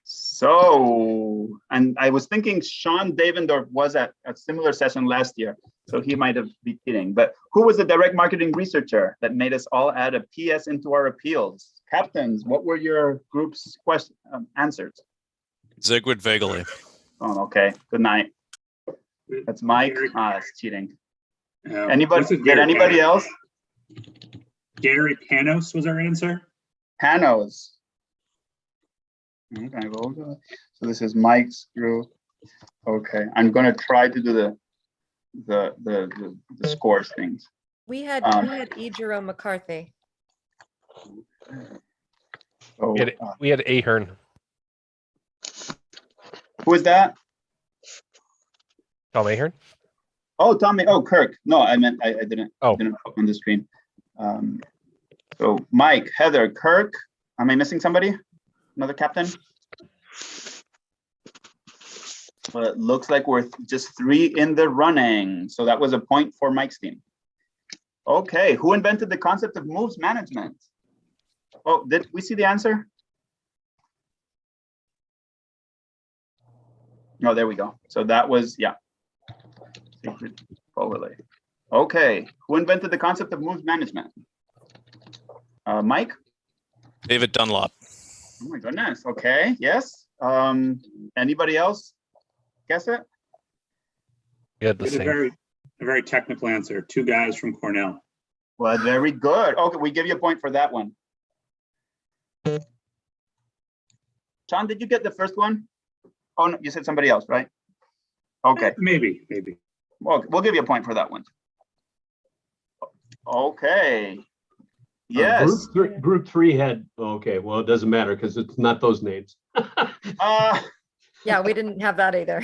So, and I was thinking Sean Davendorf was at a similar session last year, so he might have been kidding. But who was the direct marketing researcher that made us all add a PS into our appeals? Captains, what were your group's answers? Zygmunt Vegeli. Oh, okay. Good night. That's Mike. It's cheating. Anybody? Did anybody else? Gary Panos was our answer. Panos. Okay, well, so this is Mike's group. Okay, I'm gonna try to do the scores things. We had E. Jerome McCarthy. So, we had Ahern. Who is that? Tom Ahern. Oh, Tommy. Oh, Kirk. No, I meant I didn't. Oh. Didn't put on the screen. So Mike, Heather, Kirk. Am I missing somebody? Another captain? Well, it looks like we're just 3 in the running. So that was a point for Mike's team. Okay, who invented the concept of moves management? Oh, did we see the answer? Oh, there we go. So that was, yeah. Secret overlay. Okay, who invented the concept of moves management? Mike? David Dunlop. Oh my goodness. Okay. Yes. Anybody else guess it? Yeah, the same. A very technical answer. 2 guys from Cornell. Well, very good. Okay, we give you a point for that one. John, did you get the first one? Oh no, you said somebody else, right? Okay. Maybe. Well, we'll give you a point for that one. Okay. Yes. Group three had, okay, well, it doesn't matter because it's not those names. Yeah, we didn't have that either.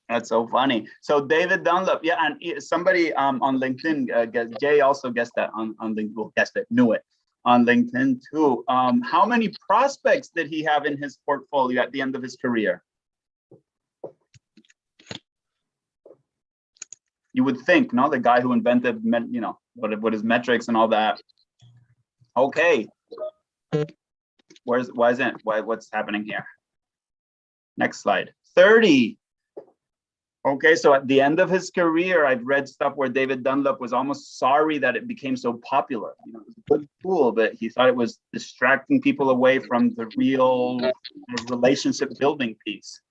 That's so funny. So David Dunlop, yeah, and somebody on LinkedIn, Jay also guessed that on LinkedIn, well, guessed it, knew it on LinkedIn too. How many prospects did he have in his portfolio at the end of his career? You would think, no, the guy who invented, you know, what is metrics and all that. Okay. What's happening here? Next slide. 30. Okay, so at the end of his career, I've read stuff where David Dunlop was almost sorry that it became so popular. You know, it was a good tool, but he thought it was distracting people away from the real relationship building piece.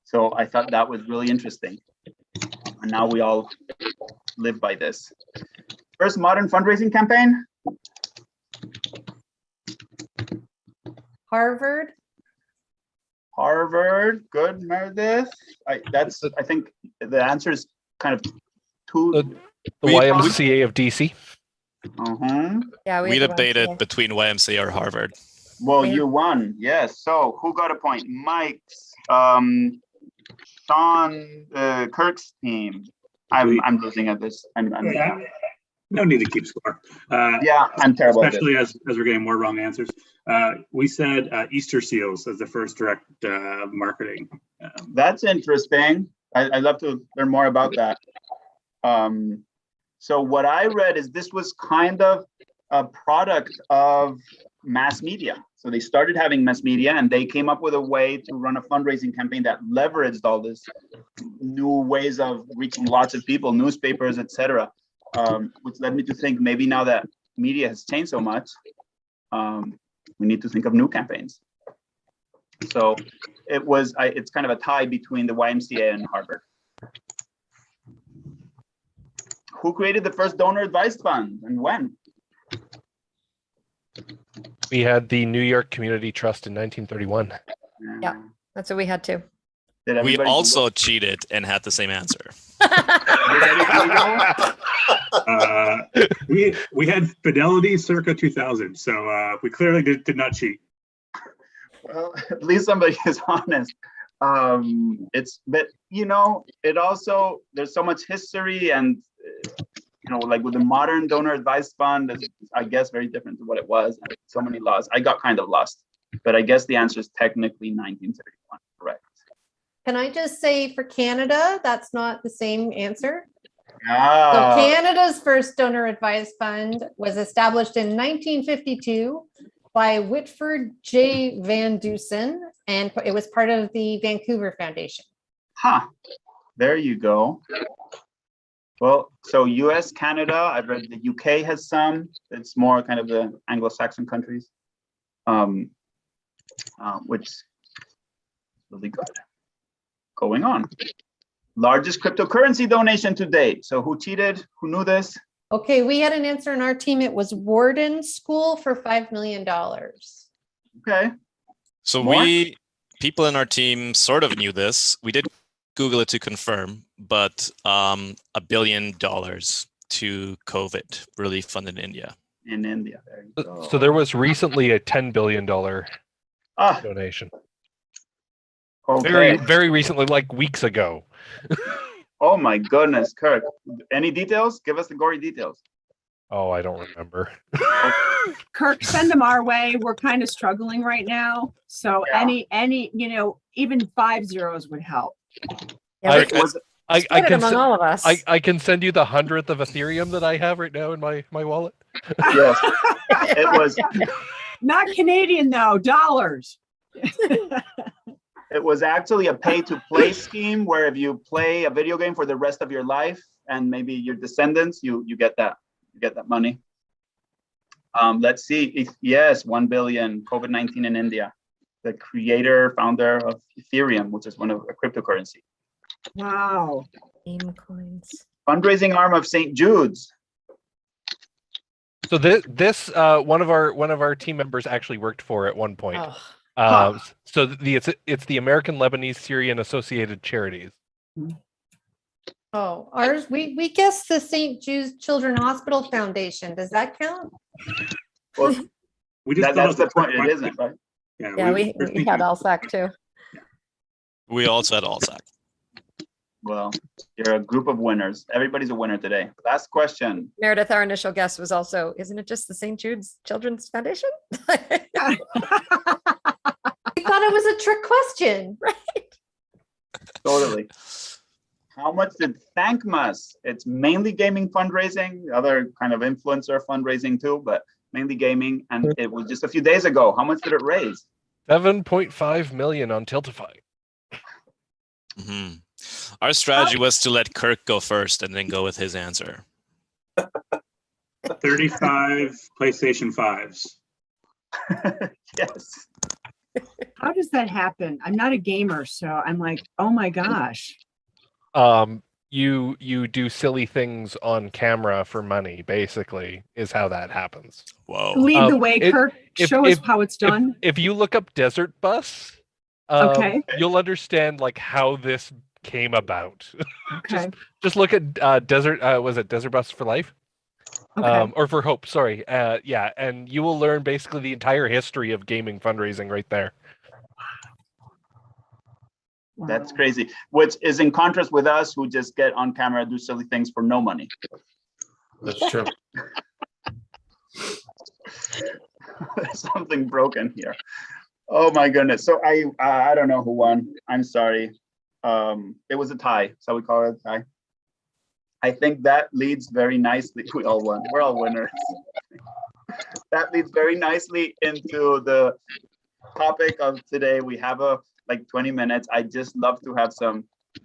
So I thought that was really interesting. And now we all live by this. First modern fundraising campaign? Harvard. Harvard, good, Meredith. I think the answer is kind of two. The YMCA of DC. Yeah, we debated between YMCA or Harvard. Well, you won, yes. So who got a point? Mike's, Sean, Kirk's team. I'm losing at this. No need to keep score. Yeah, I'm terrible. Especially as we're getting more wrong answers. We said Easter seals as the first direct marketing. That's interesting. I'd love to learn more about that. So what I read is this was kind of a product of mass media. So they started having mass media, and they came up with a way to run a fundraising campaign that leveraged all this new ways of reaching lots of people, newspapers, etc. Which led me to think maybe now that media has changed so much, we need to think of new campaigns. So it's kind of a tie between the YMCA and Harvard. Who created the first donor advised fund and when? We had the New York Community Trust in 1931. Yeah, that's what we had too. We also cheated and had the same answer. We had Fidelity circa 2000, so we clearly did not cheat. Well, at least somebody is honest. But it also, there's so much history, and like with the modern donor advised fund, it's, I guess, very different to what it was. And so many laws. I got kind of lost, but I guess the answer is technically 1931. Correct. Can I just say for Canada, that's not the same answer? Ah. So Canada's first donor advised fund was established in 1952 by Whitford J. Van Dusen, and it was part of the Vancouver Foundation. There you go. Well, so US, Canada, I've read the UK has some. It's more kind of the Anglo-Saxon countries, which is really good. Going on. Largest cryptocurrency donation to date. So who cheated? Who knew this? Okay, we had an answer in our team. It was Warden School for $5 million. Okay. So More? people in our team sort of knew this. We did Google it to confirm, but $1 billion to COVID relief fund in India. In India, there you go. So there was recently a $10 billion donation. Okay. Very, very recently, like weeks ago. Oh my goodness, Kirk. Any details? Give us the gory details. Oh, I don't remember. Kirk, send them our way. We're kind of struggling right now. So any, even 5 zeros would help. I Split it among all of us. I can send you the 100th of Ethereum that I have right now in my wallet. Yes, it was. Not Canadian though, dollars. It was actually a pay-to-play scheme where if you play a video game for the rest of your life and maybe your descendants, you get that money. Let's see. Yes, 1 billion COVID-19 in India. The creator, founder of Ethereum, which is one of a cryptocurrency. Wow. Meme coins. Fundraising arm of St. Jude's. So this one of our team members actually worked for at one point. So it's the American Lebanese Syrian Associated Charities. Oh, ours, we guessed the St. Jude's Children's Hospital Foundation. Does that count? Well, that's the point. question. It isn't, right? Yeah, we had LSAC too. We also had ALSAC. Well, you're a group of winners. Everybody's a winner today. Last question. Meredith, our initial guess was also, isn't it just the St. Jude's Children's Foundation? I thought it was a trick question. Right. Totally. How much did Thankmas? It's mainly gaming fundraising, other kind of influencer fundraising too, but mainly gaming. And it was just a few days ago. How much did it raise? 7.5 million on Tiltify. Mm-hmm. Our strategy was to let Kirk go first and then go with his answer. 35 PlayStation 5s. Yes. How does that happen? I'm not a gamer, so I'm like, oh my gosh. You do silly things on camera for money, basically, is how that happens. Whoa. Lead the way, Kirk. Show us how it's done. If you look up Desert Bus, okay, you'll understand like how this came about. Okay. just look at Desert was it Desert Bus for Life? Okay. Or for Hope, sorry. Yeah, and you will learn basically the entire history of gaming fundraising right there. That's crazy. Which is in contrast with us, who just get on camera, do silly things for no money. That's true. There's something broken here. Oh my goodness. So I don't know who won. I'm sorry. It was a tie. So we call it a tie. I think that leads very nicely. We all won. We're all winners. that leads very nicely into the topic of today. We have like 20 minutes. I just love to have some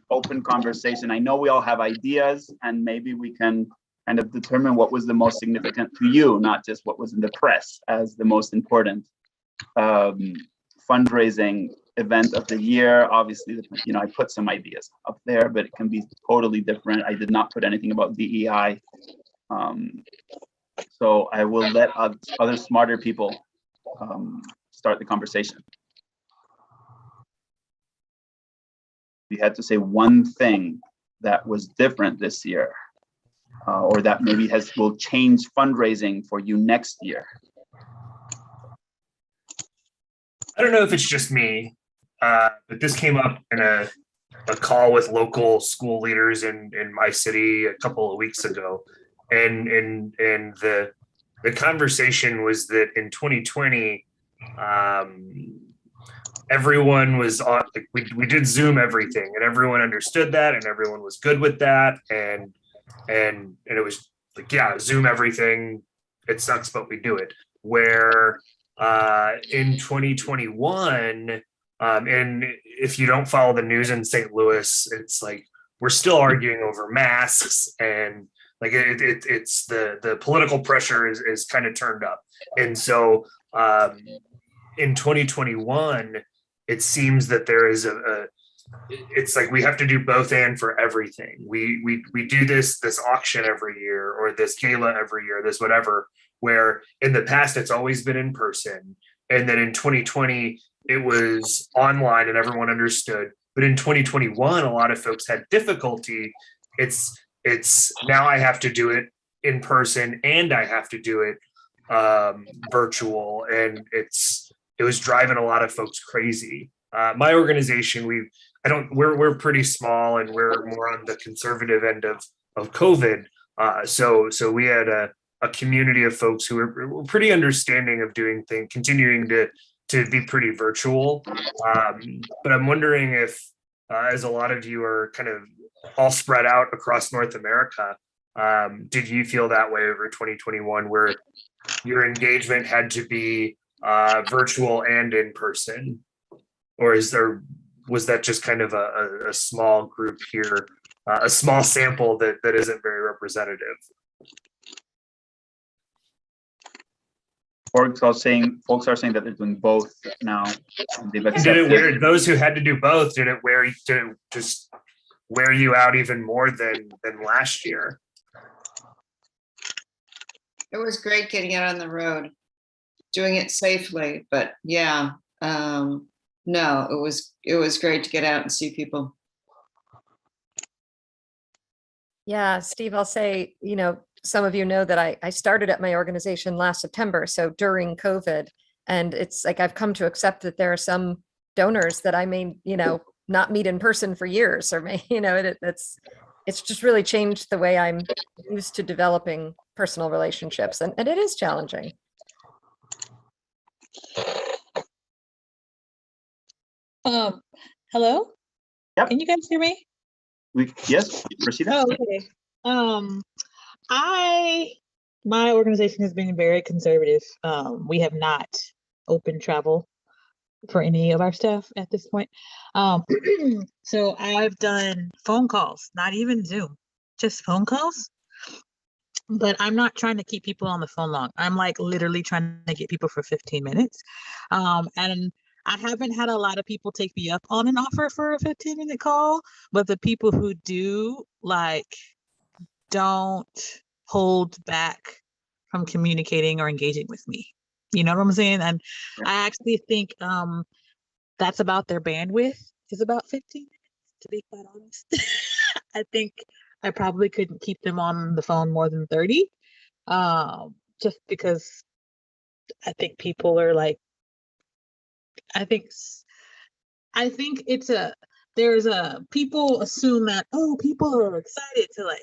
open conversation. I know we all have ideas, and maybe we can kind of determine what was the most significant to you, not just what was in the press as the most important fundraising event of the year. Obviously, I put some ideas up there, but it can be totally different. I did not put anything about DEI. So I will let other smarter people start the conversation. We had to say one thing that was different this year, or that maybe will change fundraising for you next year. I don't know if it's just me, but this came up in a call with local school leaders in my city a couple of weeks ago. And the conversation was that in 2020, everyone was on, like, we did Zoom everything, and everyone understood that, and everyone was good with that. And it was like, yeah, Zoom everything. It sucks, but we do it. Where in 2021, and if you don't follow the news in St. Louis, it's like we're still arguing over masks, and like it's the political pressure is kind of turned up. And so in 2021, it seems that there is it's like we have to do both and for everything. We do this auction every year, or this gala every year, this whatever, where in the past it's always been in person. And then in 2020, it was online and everyone understood. But in 2021, a lot of folks had difficulty. It's now I have to do it in person and I have to do it virtual. And it was driving a lot of folks crazy. My organization, we're pretty small, and we're more on the conservative end of COVID. So we had a community of folks who were pretty understanding of doing things, continuing to be pretty virtual. But I'm wondering if, as a lot of you are kind of all spread out across North America, did you feel that way over 2021, where your engagement had to be virtual and in person? Or was that just kind of a small group here, a small sample that isn't very representative? Folks are saying that they're doing both now. Did it wear those who had to do both? Did it just wear you out even more than last year? It was great getting out on the road, doing it safely, but yeah, no, it was great to get out and see people. Yeah, Steve, I'll say, some of you know that I started at my organization last September, so during COVID, and it's like I've come to accept that there are some donors that I may, not meet in person for years, or may, it's just really changed the way I'm used to developing personal relationships, and it is challenging. Hello? Yep. Can you guys hear me? Yes, Rashida. Oh, okay. My organization has been very conservative. We have not opened travel for any of our staff at this point. So I've done phone calls, not even Zoom, just phone calls. But I'm not trying to keep people on the phone long. I'm like literally trying to get people for 15 minutes. And I haven't had a lot of people take me up on an offer for a 15-minute call, but the people who do, don't hold back from communicating or engaging with me. You know what I'm saying? And I actually think that's about their bandwidth, is about 15 minutes, to be quite honest. I think I probably couldn't keep them on the phone more than 30, just because I think people are I think people assume that, people are excited to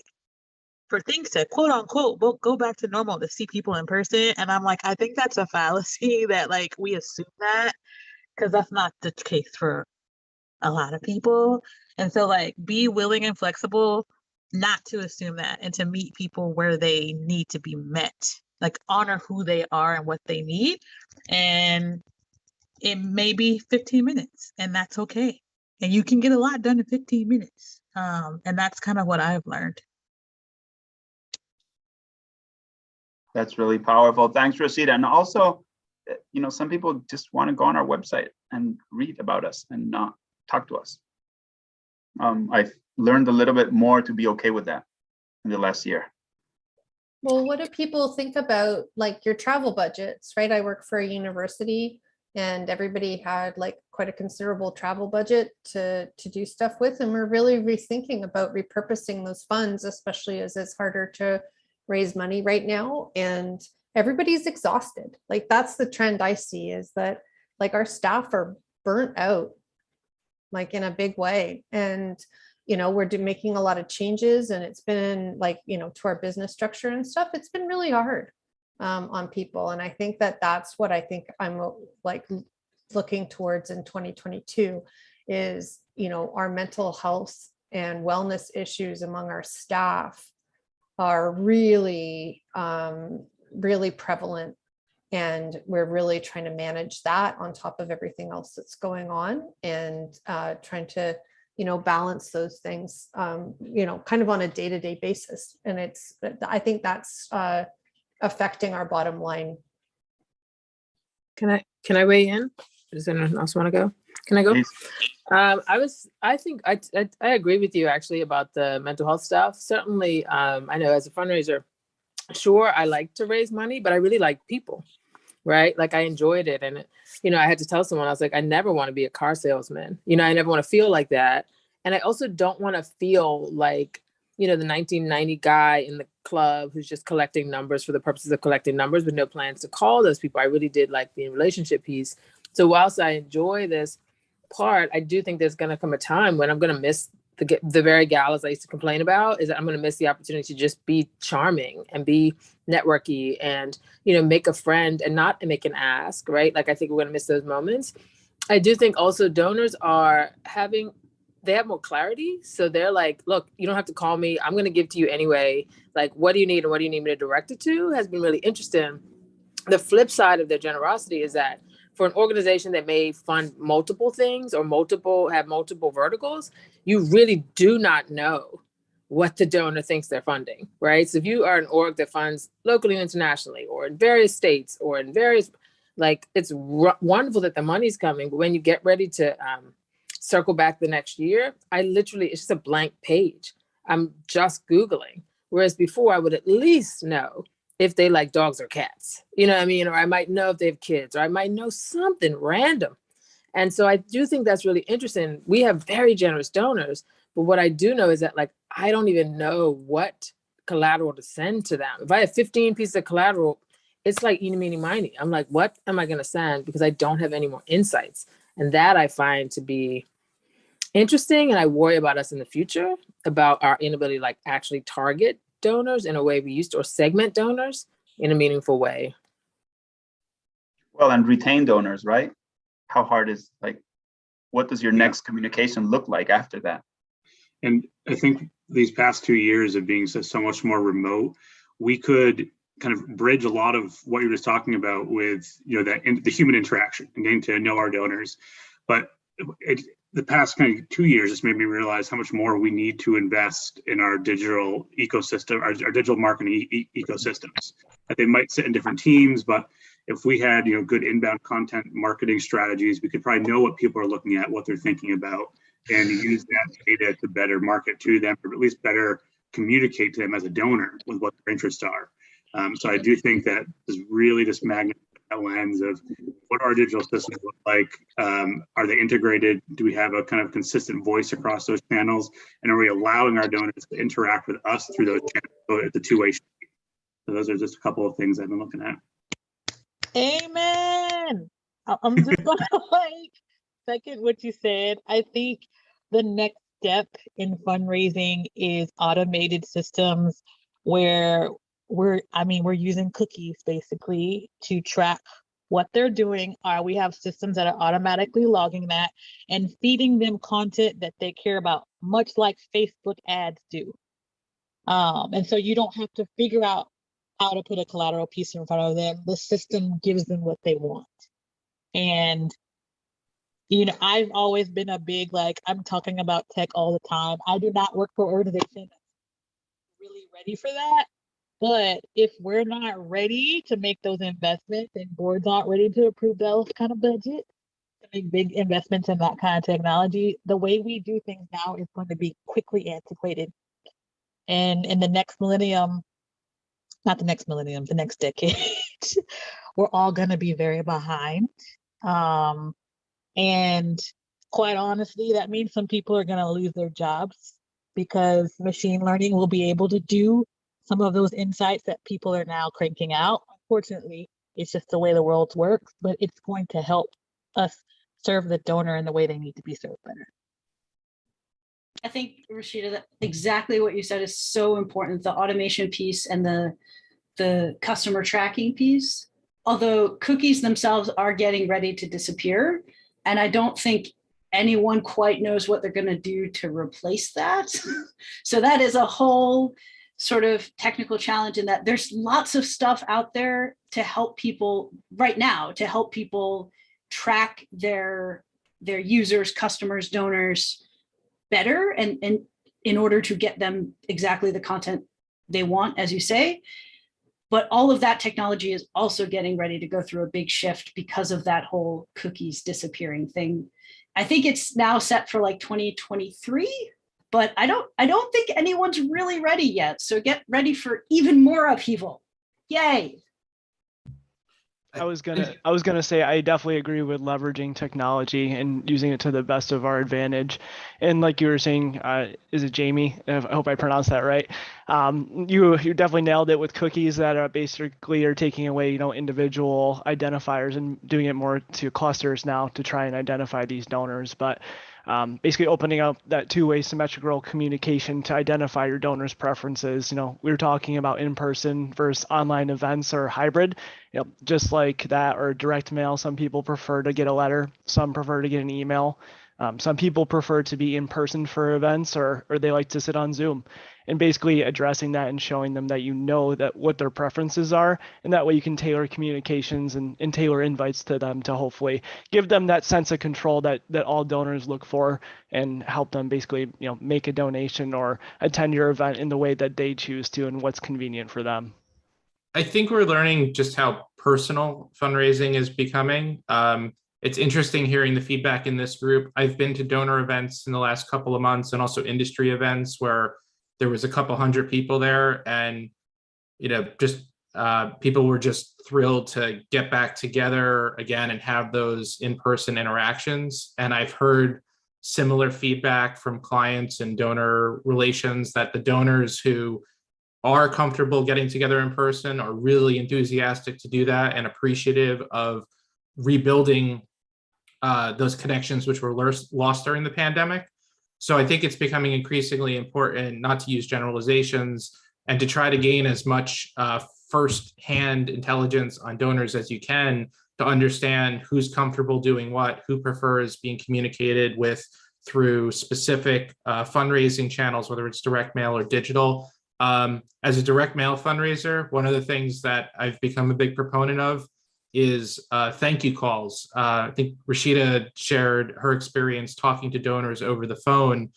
for things to quote unquote go back to normal, to see people in person. And I'm like, I think that's a fallacy that we assume that, because that's not the case for a lot of people. And so be willing and flexible not to assume that, and to meet people where they need to be met. like honor who they are and what they need. And it may be 15 minutes, and that's okay. And you can get a lot done in 15 minutes. And that's kind of what I've learned. That's really powerful. Thanks, Rosita. And also, some people just want to go on our website and read about us and not talk to us. I've learned a little bit more to be okay with that in the last year. Well, what do people think about like your travel budgets, right? I work for a university and everybody had like quite a considerable travel budget to do stuff with. And we're really rethinking about repurposing those funds, especially as it's harder to raise money right now. And everybody's exhausted. Like that's the trend I see, is that like our staff are burnt out, like in a big way. And we're making a lot of changes, and it's been like, to our business structure and stuff. It's been really hard on people. And I think that that's what I think I'm like looking towards in 2022 is, our mental health and wellness issues among our staff are really, really prevalent. And we're really trying to manage that on top of everything else that's going on, and trying to balance those things, kind of on a day-to-day basis. And I think that's affecting our bottom line. Can I weigh in? Does anyone else want to go? Can I go? I think I agree with you actually about the mental health stuff. Certainly, I know as a fundraiser, sure, I like to raise money, but I really like people, right? Like I enjoyed it. And, I had to tell someone, I was like, I never want to be a car salesman. I never want to feel like that. And I also don't want to feel like, the 1990 guy in the club who's just collecting numbers for the purposes of collecting numbers with no plans to call those people. I really did like the relationship piece. So whilst I enjoy this part, I do think there's going to come a time when I'm going to miss the very galas I used to complain about, is that I'm going to miss the opportunity to just be charming and be networky and, make a friend and not make an ask, right? Like, I think we're going to miss those moments. I do think also donors they have more clarity. So they're like, look, you don't have to call me. I'm going to give to you anyway. Like, what do you need and what do you need me to direct it to has been really interesting. The flip side of their generosity is that for an organization that may fund multiple things or have multiple verticals, you really do not know what the donor thinks they're funding, right? So if you are an org that funds locally and internationally, or in various states, or in various, it's wonderful that the money's coming, but when you get ready to circle back the next year, it's just a blank page. I'm just Googling. Whereas before, I would at least know if they like dogs or cats, you know what I mean? Or I might know if they have kids, or I might know something random. And so I do think that's really interesting. We have very generous donors, but what I do know is that I don't even know what collateral to send to them. If I have 15 pieces of collateral, it's like eeny, meeny, miny. I'm like, what am I going to send? Because I don't have any more insights. And that I find to be interesting. And I worry about us in the future, about our inability to actually target donors in a way we used to, or segment donors in a meaningful way. Well, and retain donors, right? How hard is what does your next communication look like after that? And I think these past 2 years of being so much more remote, we could kind of bridge a lot of what you're just talking about with, the human interaction and getting to know our donors. But the past kind of 2 years just made me realize how much more we need to invest in our digital ecosystem, our digital marketing ecosystems. That they might sit in different teams, but if we had, good inbound content marketing strategies, we could probably know what people are looking at, what they're thinking about, and use that data to better market to them, or at least better communicate to them as a donor with what their interests are. So I do think that is really just magnifying that lens of what our digital systems look like. Are they integrated? Do we have a kind of consistent voice across those channels? And are we allowing our donors to interact with us through those channels? So it's a two-way street. So those are just a couple of things I've been looking at. Amen. I'm just going to second what you said. I think the next step in fundraising is automated systems where we're using cookies basically to track what they're doing. We have systems that are automatically logging that and feeding them content that they care about, much like Facebook ads do. And so you don't have to figure out how to put a collateral piece in front of them. The system gives them what they want. And, you know, I've always been a big, like, I'm talking about tech all the time. I do not work for an organization that's really ready for that. But if we're not ready to make those investments and boards aren't ready to approve those kind of budgets, to make big investments in that kind of technology, the way we do things now is going to be quickly antiquated. And in the next millennium, not the next millennium, the next decade, we're all going to be very behind. And quite honestly, that means some people are going to lose their jobs because machine learning will be able to do some of those insights that people are now cranking out. Unfortunately, it's just the way the world works, but it's going to help us serve the donor in the way they need to be served better. I think, Rashida, that exactly what you said is so important, the automation piece and the customer tracking piece. Although cookies themselves are getting ready to disappear, and I don't think anyone quite knows what they're going to do to replace that. So that is a whole sort of technical challenge in that there's lots of stuff out there to help people right now, to help people track their users, customers, donors better, and in order to get them exactly the content they want, as you say. But all of that technology is also getting ready to go through a big shift because of that whole cookies disappearing thing. I think it's now set for like 2023, but I don't think anyone's really ready yet. So get ready for even more upheaval. Yay. I was gonna say I definitely agree with leveraging technology and using it to the best of our advantage. And like you were saying, is it Jamie? I hope I pronounced that right. You definitely nailed it with cookies that are basically are taking away, you know, individual identifiers and doing it more to clusters now to try and identify these donors. But basically opening up that two-way symmetrical communication to identify your donors' preferences. You know, we were talking about in-person versus online events or hybrid. You know, just like that, or direct mail. Some people prefer to get a letter. Some prefer to get an email. Some people prefer to be in person for events, or they like to sit on Zoom. And basically addressing that and showing them that you know that what their preferences are, and that way you can tailor communications and tailor invites to them to hopefully give them that sense of control that all donors look for, and help them basically, you know, make a donation or attend your event in the way that they choose to and what's convenient for them. I think we're learning just how personal fundraising is becoming. It's interesting hearing the feedback in this group. I've been to donor events in the last couple of months, and also industry events where there was a couple hundred people there, and you know, just people were just thrilled to get back together again and have those in-person interactions. And I've heard similar feedback from clients and donor relations that the donors who are comfortable getting together in person are really enthusiastic to do that and appreciative of rebuilding those connections which were lost during the pandemic. So I think it's becoming increasingly important not to use generalizations and to try to gain as much first-hand intelligence on donors as you can to understand who's comfortable doing what, who prefers being communicated with through specific fundraising channels, whether it's direct mail or digital. As a direct mail fundraiser, one of the things that I've become a big proponent of is thank you calls. I think Rashida shared her experience talking to donors over the phone.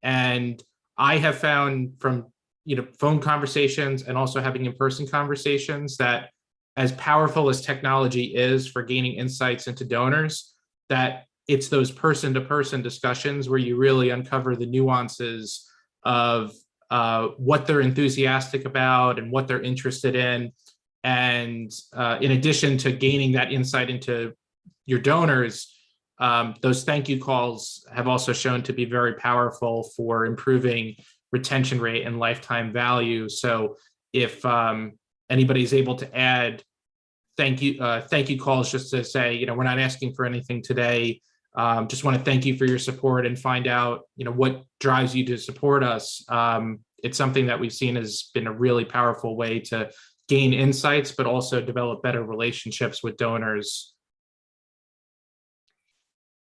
And I have found from, you know, phone conversations and also having in-person conversations that as powerful as technology is for gaining insights into donors, that it's those person-to-person discussions where you really uncover the nuances of what they're enthusiastic about and what they're interested in. And in addition to gaining that insight into your donors, those thank you calls have also shown to be very powerful for improving retention rate and lifetime value. So if anybody's able to add thank you calls just to say, you know, we're not asking for anything today, just want to thank you for your support and find out, you know, what drives you to support us. It's something that we've seen has been a really powerful way to gain insights, but also develop better relationships with donors.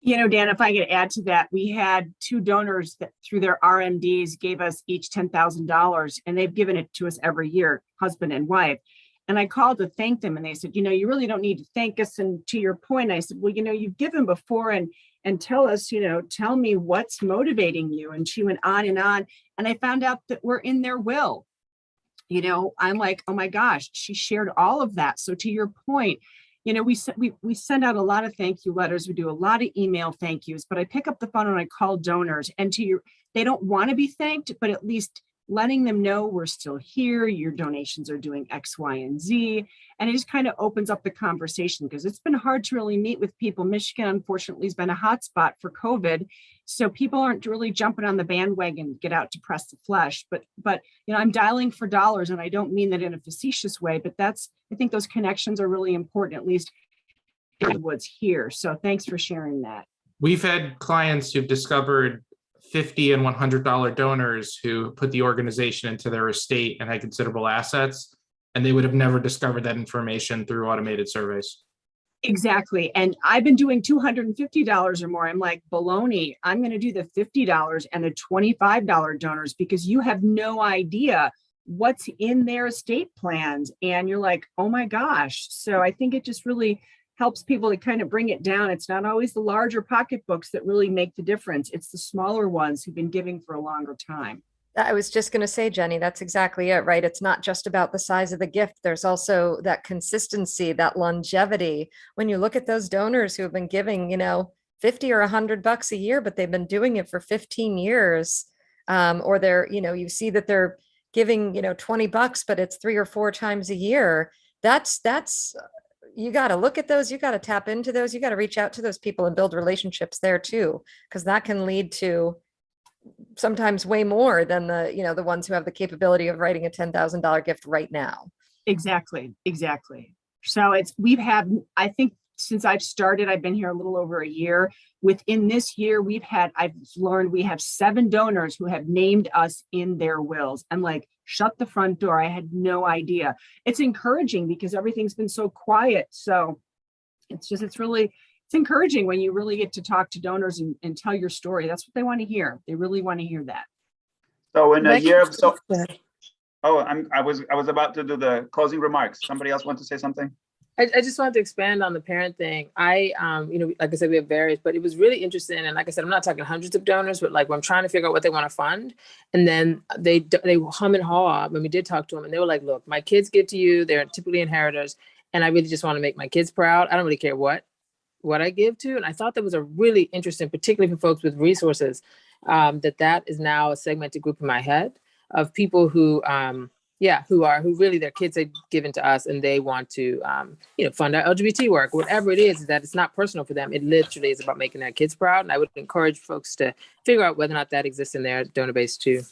You know, Dan, if I could add to that, we had 2 donors that through their RMDs gave us each $10,000, and they've given it to us every year, husband and wife. And I called to thank them and they said, you really don't need to thank us. And to your point, I said, well, you've given before and tell us, tell me what's motivating you. And she went on. And I found out that we're in their will. I'm like, oh my gosh, she shared all of that. So to your point, we send out a lot of thank you letters. We do a lot of email thank yous, but I pick up the phone and I call donors, and they don't want to be thanked, but at least letting them know we're still here, your donations are doing X, Y, and Z. And it just kind of opens up the conversation, because it's been hard to really meet with people. Michigan, unfortunately, has been a hot spot for COVID. So people aren't really jumping on the bandwagon, get out to press the flesh. But I'm dialing for dollars, and I don't mean that in a facetious way, but I think those connections are really important, at least in the woods here. So thanks for sharing that. We've had clients who've discovered $50 and $100 donors who put the organization into their estate and had considerable assets, and they would have never discovered that information through automated surveys. Exactly. And I've been doing $250 or more. I'm like, baloney, I'm going to do the $50 and the $25 donors, because you have no idea what's in their estate plans. And you're like, oh my gosh. So I think it just really helps people to kind of bring it down. It's not always the larger pocketbooks that really make the difference. It's the smaller ones who've been giving for a longer time. I was just going to say, Jenny, that's exactly it, right? It's not just about the size of the gift. There's also that consistency, that longevity. When you look at those donors who have been giving, $50 or $100 a year, but they've been doing it for 15 years, or they're, you see that they're giving, $20, but it's 3 or 4 times a year. That's you got to look at those. You got to tap into those. You got to reach out to those people and build relationships there too, because that can lead to sometimes way more than the ones who have the capability of writing a $10,000 gift right now. Exactly. So I think since I've started, I've been here a little over a year. Within this year, I've learned we have 7 donors who have named us in their wills. I'm like, shut the front door. I had no idea. It's encouraging because everything's been so quiet. So it's encouraging when you really get to talk to donors and tell your story. That's what they want to hear. They really want to hear that. So in a year of I was about to do the closing remarks. Somebody else want to say something? I just wanted to expand on the parent thing. Like I said, we have various, but it was really interesting. And like I said, I'm not talking hundreds of donors, but like when I'm trying to figure out what they want to fund, and then they hum and haw when we did talk to them, and they were like, look, my kids give to you. They're typically inheritors. And I really just want to make my kids proud. I don't really care what I give to. And I thought that was a really interesting, particularly for folks with resources, that is now a segmented group in my head of people who really their kids are given to us, and they want to, fund our LGBT work, whatever it is, that it's not personal for them. It literally is about making their kids proud. And I would encourage folks to figure out whether or not that exists in their donor base too.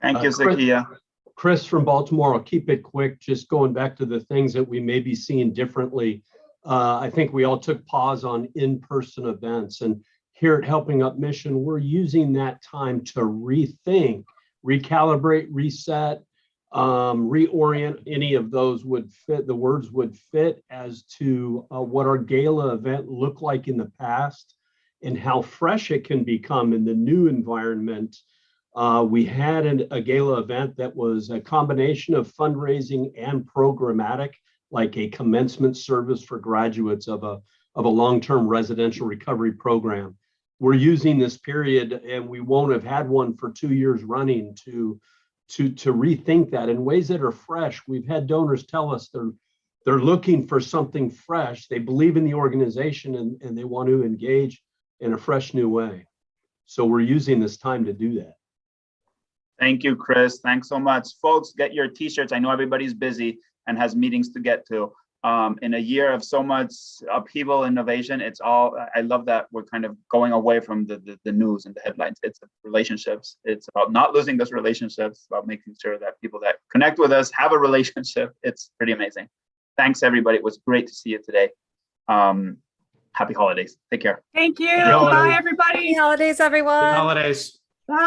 Thank you, Zakia. Chris from Baltimore, I'll keep it quick, just going back to the things that we may be seeing differently. I think we all took pause on in-person events, and here at Helping Up Mission, we're using that time to rethink, recalibrate, reset, reorient. Any of those would fit, the words would fit as to what our gala event looked like in the past and how fresh it can become in the new environment. We had a gala event that was a combination of fundraising and programmatic, like a commencement service for graduates of a long-term residential recovery program. We're using this period, and we won't have had one for 2 years running, to rethink that in ways that are fresh. We've had donors tell us they're looking for something fresh. They believe in the organization and they want to engage in a fresh new way. So we're using this time to do that. Thank you, Chris. Thanks so much. Folks, get your t-shirts. I know everybody's busy and has meetings to get to. In a year of so much upheaval, innovation, I love that we're kind of going away from the news and the headlines. It's relationships. It's about not losing those relationships, about making sure that people that connect with us have a relationship. It's pretty amazing. Thanks, everybody. It was great to see you today. Happy holidays. Take care. Thank you. Happy holidays. Bye, everybody. Happy holidays, everyone. Happy holidays. Bye.